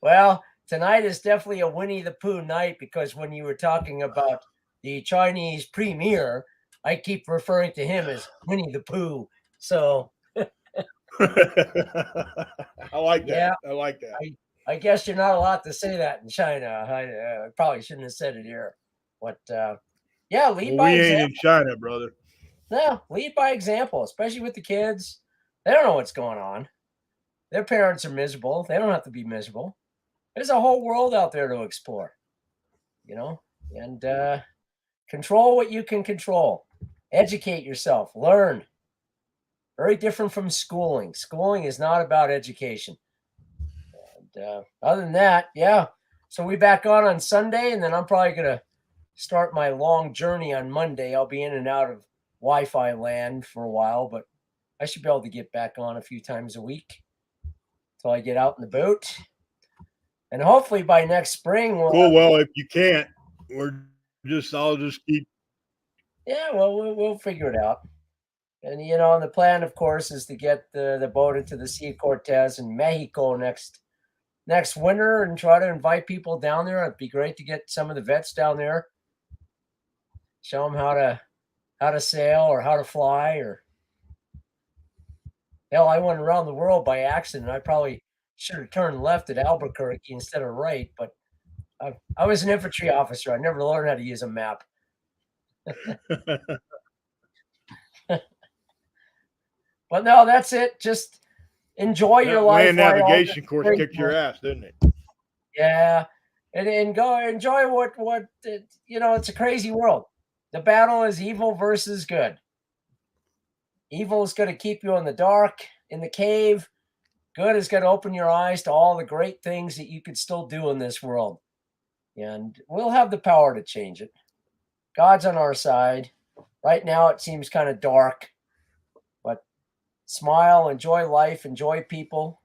well, tonight is definitely a Winnie the Pooh night, because when you were talking about the Chinese premier, I keep referring to him as Winnie the Pooh. So I like that. Yeah. I like that. I guess you're not allowed to say that in China. I probably shouldn't have said it here. But yeah, lead by We ain't example. in China, brother. No, lead by example, especially with the kids. They don't know what's going on. Their parents are miserable. They don't have to be miserable. There's a whole world out there to explore, you know, and control what you can control. Educate yourself. Learn. Very different from schooling. Schooling is not about education. And other than that, yeah. So we back on Sunday, and then I'm probably going to start my long journey on Monday. I'll be in and out of Wi-Fi land for a while, but I should be able to get back on a few times a week until I get out in the boat. And hopefully by next spring, Well, if you can't, I'll just keep. Yeah, well, we'll figure it out. And you know, the plan, of course, is to get the boat into the Sea Cortez in Mexico next winter, and try to invite people down there. It'd be great to get some of the vets down there, show them how to sail or how to fly, or hell, I went around the world by accident. I probably should have turned left at Albuquerque instead of right, but I was an infantry officer. I never learned how to use a map. But no, that's it. Just enjoy your life. Land navigation course kicked your ass, didn't it? Yeah, and go enjoy what you know. It's a crazy world. The battle is evil versus good. Evil is going to keep you in the dark, in the cave. Good is going to open your eyes to all the great things that you could still do in this world. And we'll have the power to change it. God's on our side. Right now it seems kind of dark. But smile, enjoy life, enjoy people.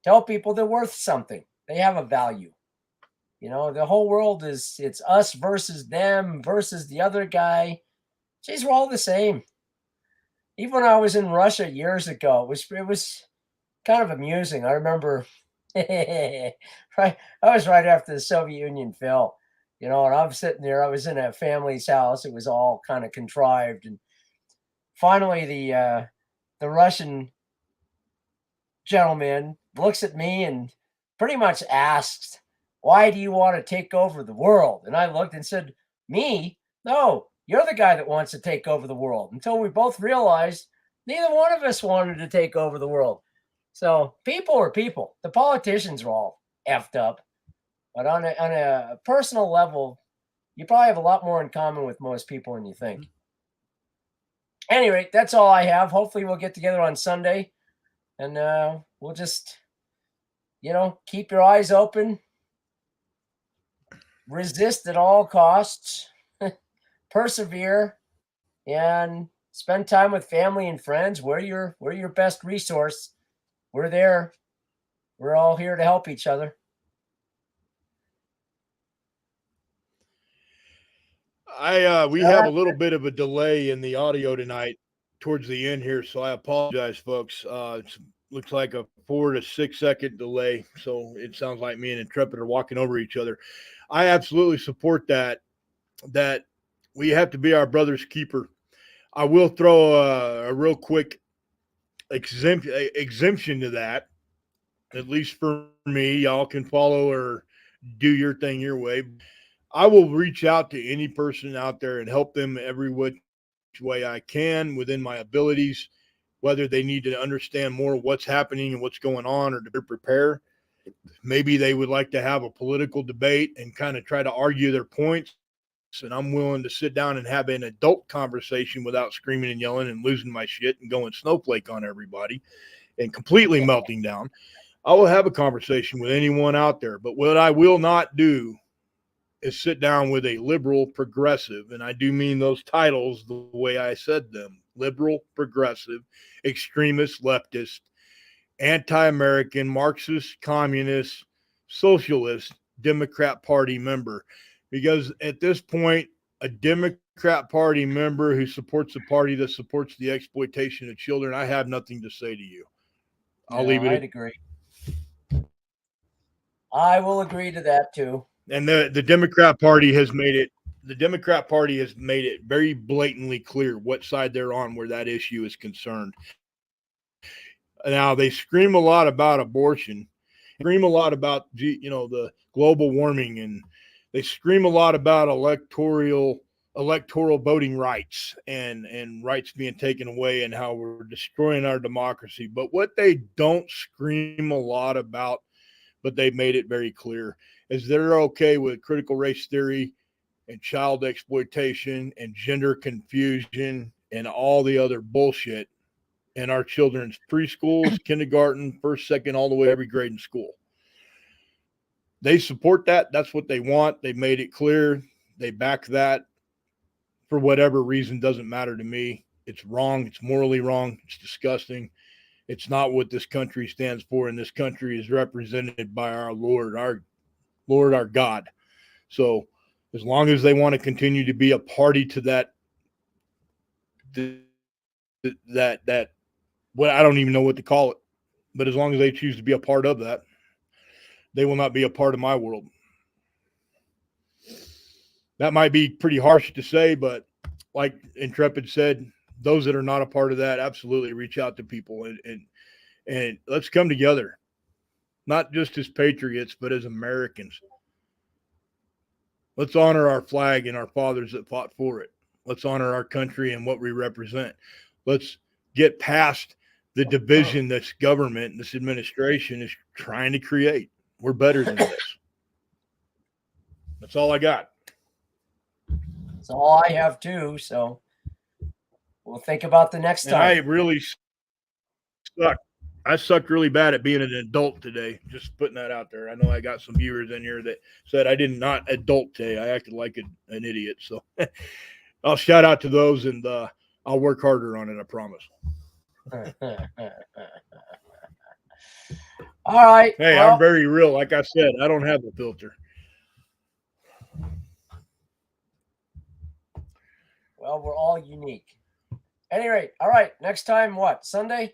Tell people they're worth something. They have a value. You know, the whole world it's us versus them versus the other guy. Geez, we're all the same. Even when I was in Russia years ago, it was kind of amusing. I remember I was right after the Soviet Union fell, you know, and I'm sitting there. I was in a family's house. It was all kind of contrived. And finally the Russian gentleman looks at me and pretty much asks, "Why do you want to take over the world?" And I looked and said, "Me? No, you're the guy that wants to take over the world." Until we both realized neither one of us wanted to take over the world. So people are people. The politicians are all effed up. But on a personal level, you probably have a lot more in common with most people than you think. Anyway, that's all I have. Hopefully we'll get together on Sunday, and we'll just, you know, keep your eyes open. Resist at all costs. Persevere, and spend time with family and friends. We're your best resource. We're there. We're all here to help each other. We have a little bit of a delay in the audio tonight towards the end here, so I apologize, folks. It looks like a 4 to 6 second delay, so it sounds like me and Intrepid are walking over each other. I absolutely support that we have to be our brother's keeper. I will throw a real quick exemption to that, at least for me. Y'all can follow or do your thing your way. I will reach out to any person out there and help them every which way I can within my abilities, whether they need to understand more what's happening and what's going on or to prepare. Maybe they would like to have a political debate and kind of try to argue their points. And I'm willing to sit down and have an adult conversation without screaming and yelling and losing my shit and going snowflake on everybody and completely melting down. I will have a conversation with anyone out there. But what I will not do is sit down with a liberal progressive. And I do mean those titles the way I said them: liberal, progressive, extremist, leftist, anti-American, Marxist, communist, socialist, Democrat Party member. Because at this point, a Democrat Party member who supports a party that supports the exploitation of children, I have nothing to say to you. I'll leave it. I'd agree. I will agree to that too. And the Democrat Party has made it. The Democrat Party has made it very blatantly clear what side they're on where that issue is concerned. Now, they scream a lot about abortion, scream a lot about, the global warming, and they scream a lot about electoral voting rights and rights being taken away and how we're destroying our democracy. But what they don't scream a lot about, but they've made it very clear, is they're okay with critical race theory and child exploitation and gender confusion and all the other bullshit in our children's preschools, kindergarten, first, second, all the way every grade in school. They support that. That's what they want. They made it clear. They back that. For whatever reason, doesn't matter to me. It's wrong. It's morally wrong. It's disgusting. It's not what this country stands for, and this country is represented by our Lord, our God. So as long as they want to continue to be a party to that well, I don't even know what to call it, but as long as they choose to be a part of that, they will not be a part of my world. That might be pretty harsh to say, but like Intrepid said, those that are not a part of that, absolutely reach out to people and let's come together, not just as patriots, but as Americans. Let's honor our flag and our fathers that fought for it. Let's honor our country and what we represent. Let's get past the division this government and this administration is trying to create. We're better than this. That's all I got. That's all I have too. So we'll think about the next time. And I really suck. I sucked really bad at being an adult today. Just putting that out there. I know I got some viewers in here that said I did not adult today. I acted like an idiot. So I'll shout out to those, and I'll work harder on it. I promise. All right. Hey, well, I'm very real. Like I said, I don't have a filter. Well, we're all unique. At any rate, all right. Next time, what? Sunday?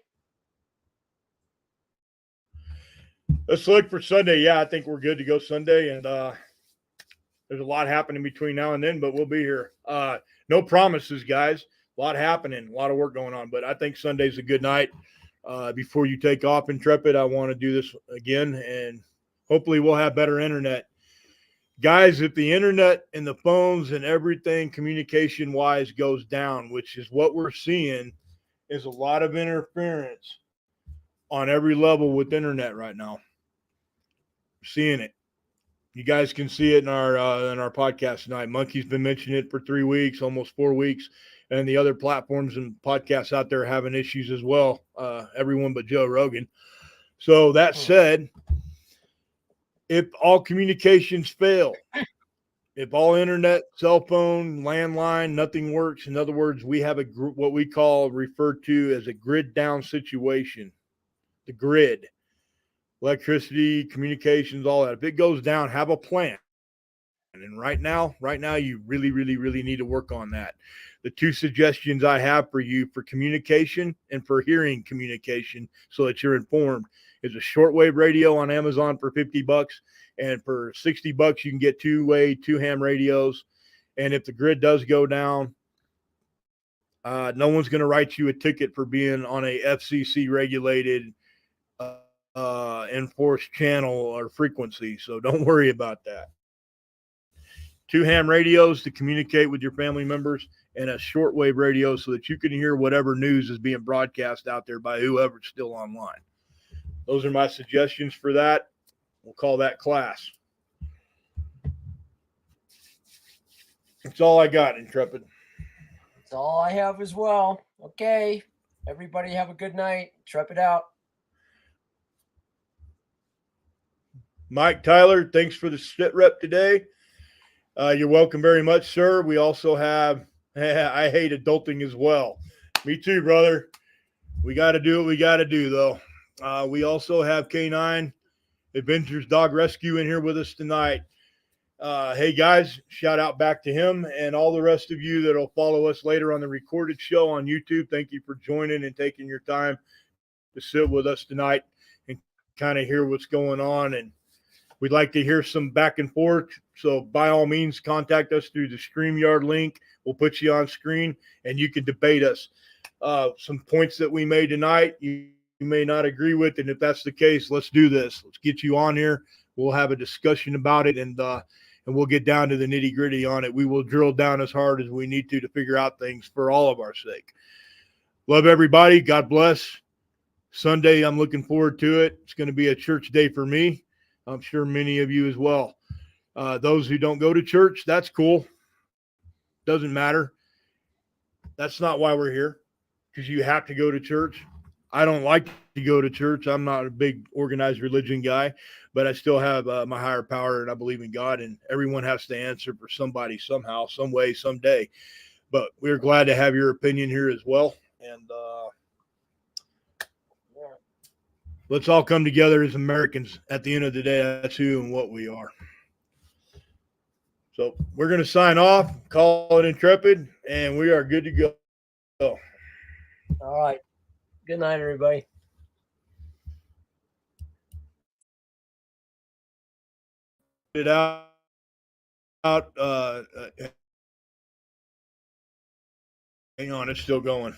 Let's look for Sunday. Yeah, I think we're good to go Sunday. And there's a lot happening between now and then, but we'll be here. No promises, guys. A lot happening, a lot of work going on. But I think Sunday's a good night. Before you take off, Intrepid, I want to do this again, and hopefully we'll have better internet. Guys, if the internet and the phones and everything communication-wise goes down, which is what we're seeing, is a lot of interference on every level with internet right now. We're seeing it. You guys can see it in our podcast tonight. Monkey's been mentioning it for 3 weeks, almost 4 weeks. And the other platforms and podcasts out there are having issues as well. Everyone but Joe Rogan. So that said, if all communications fail, if all internet, cell phone, landline, nothing works, in other words, we have what we call referred to as a grid down situation. The grid, electricity, communications, all that. If it goes down, have a plan. And right now, you really, really, really need to work on that. The two suggestions I have for you for communication and for hearing communication so that you're informed is a shortwave radio on Amazon for $50. And for $60, you can get two-way, 2-ham radios. And if the grid does go down, No one's going to write you a ticket for being on a FCC regulated enforced channel or frequency. So don't worry about that. 2 ham radios to communicate with your family members, and a shortwave radio so that you can hear whatever news is being broadcast out there by whoever's still online. Those are my suggestions for that. We'll call that class. That's all I got, Intrepid. That's all I have as well. Okay. Everybody have a good night. Intrepid out. Mike Tyler, thanks for the Sitrep today. You're welcome very much, sir. We also have, I hate adulting as well. Me too, brother. We got to do what we got to do, though. We also have K9 Adventures Dog Rescue in here with us tonight. Hey, guys, shout out back to him and all the rest of you that will follow us later on the recorded show on YouTube. Thank you for joining and taking your time to sit with us tonight and kind of hear what's going on. And we'd like to hear some back and forth. So by all means, contact us through the StreamYard link. We'll put you on screen and you can debate us. Some points that we made tonight, you may not agree with. And if that's the case, let's do this. Let's get you on here. We'll have a discussion about it, and we'll get down to the nitty gritty on it. We will drill down as hard as we need to figure out things for all of our sake. Love everybody. God bless. Sunday, I'm looking forward to it. It's going to be a church day for me. I'm sure many of you as well. Those who don't go to church, that's cool. Doesn't matter. That's not why we're here, because you have to go to church. I don't like to go to church. I'm not a big organized religion guy, but I still have my higher power, and I believe in God, and everyone has to answer for somebody somehow, some way, someday. But we're glad to have your opinion here as well. And let's all come together as Americans. At the end of the day, that's who and what we are. So we're going to sign off, call it Intrepid, and we are good to go. All right. Good night, everybody. It out. Hang on, it's still going.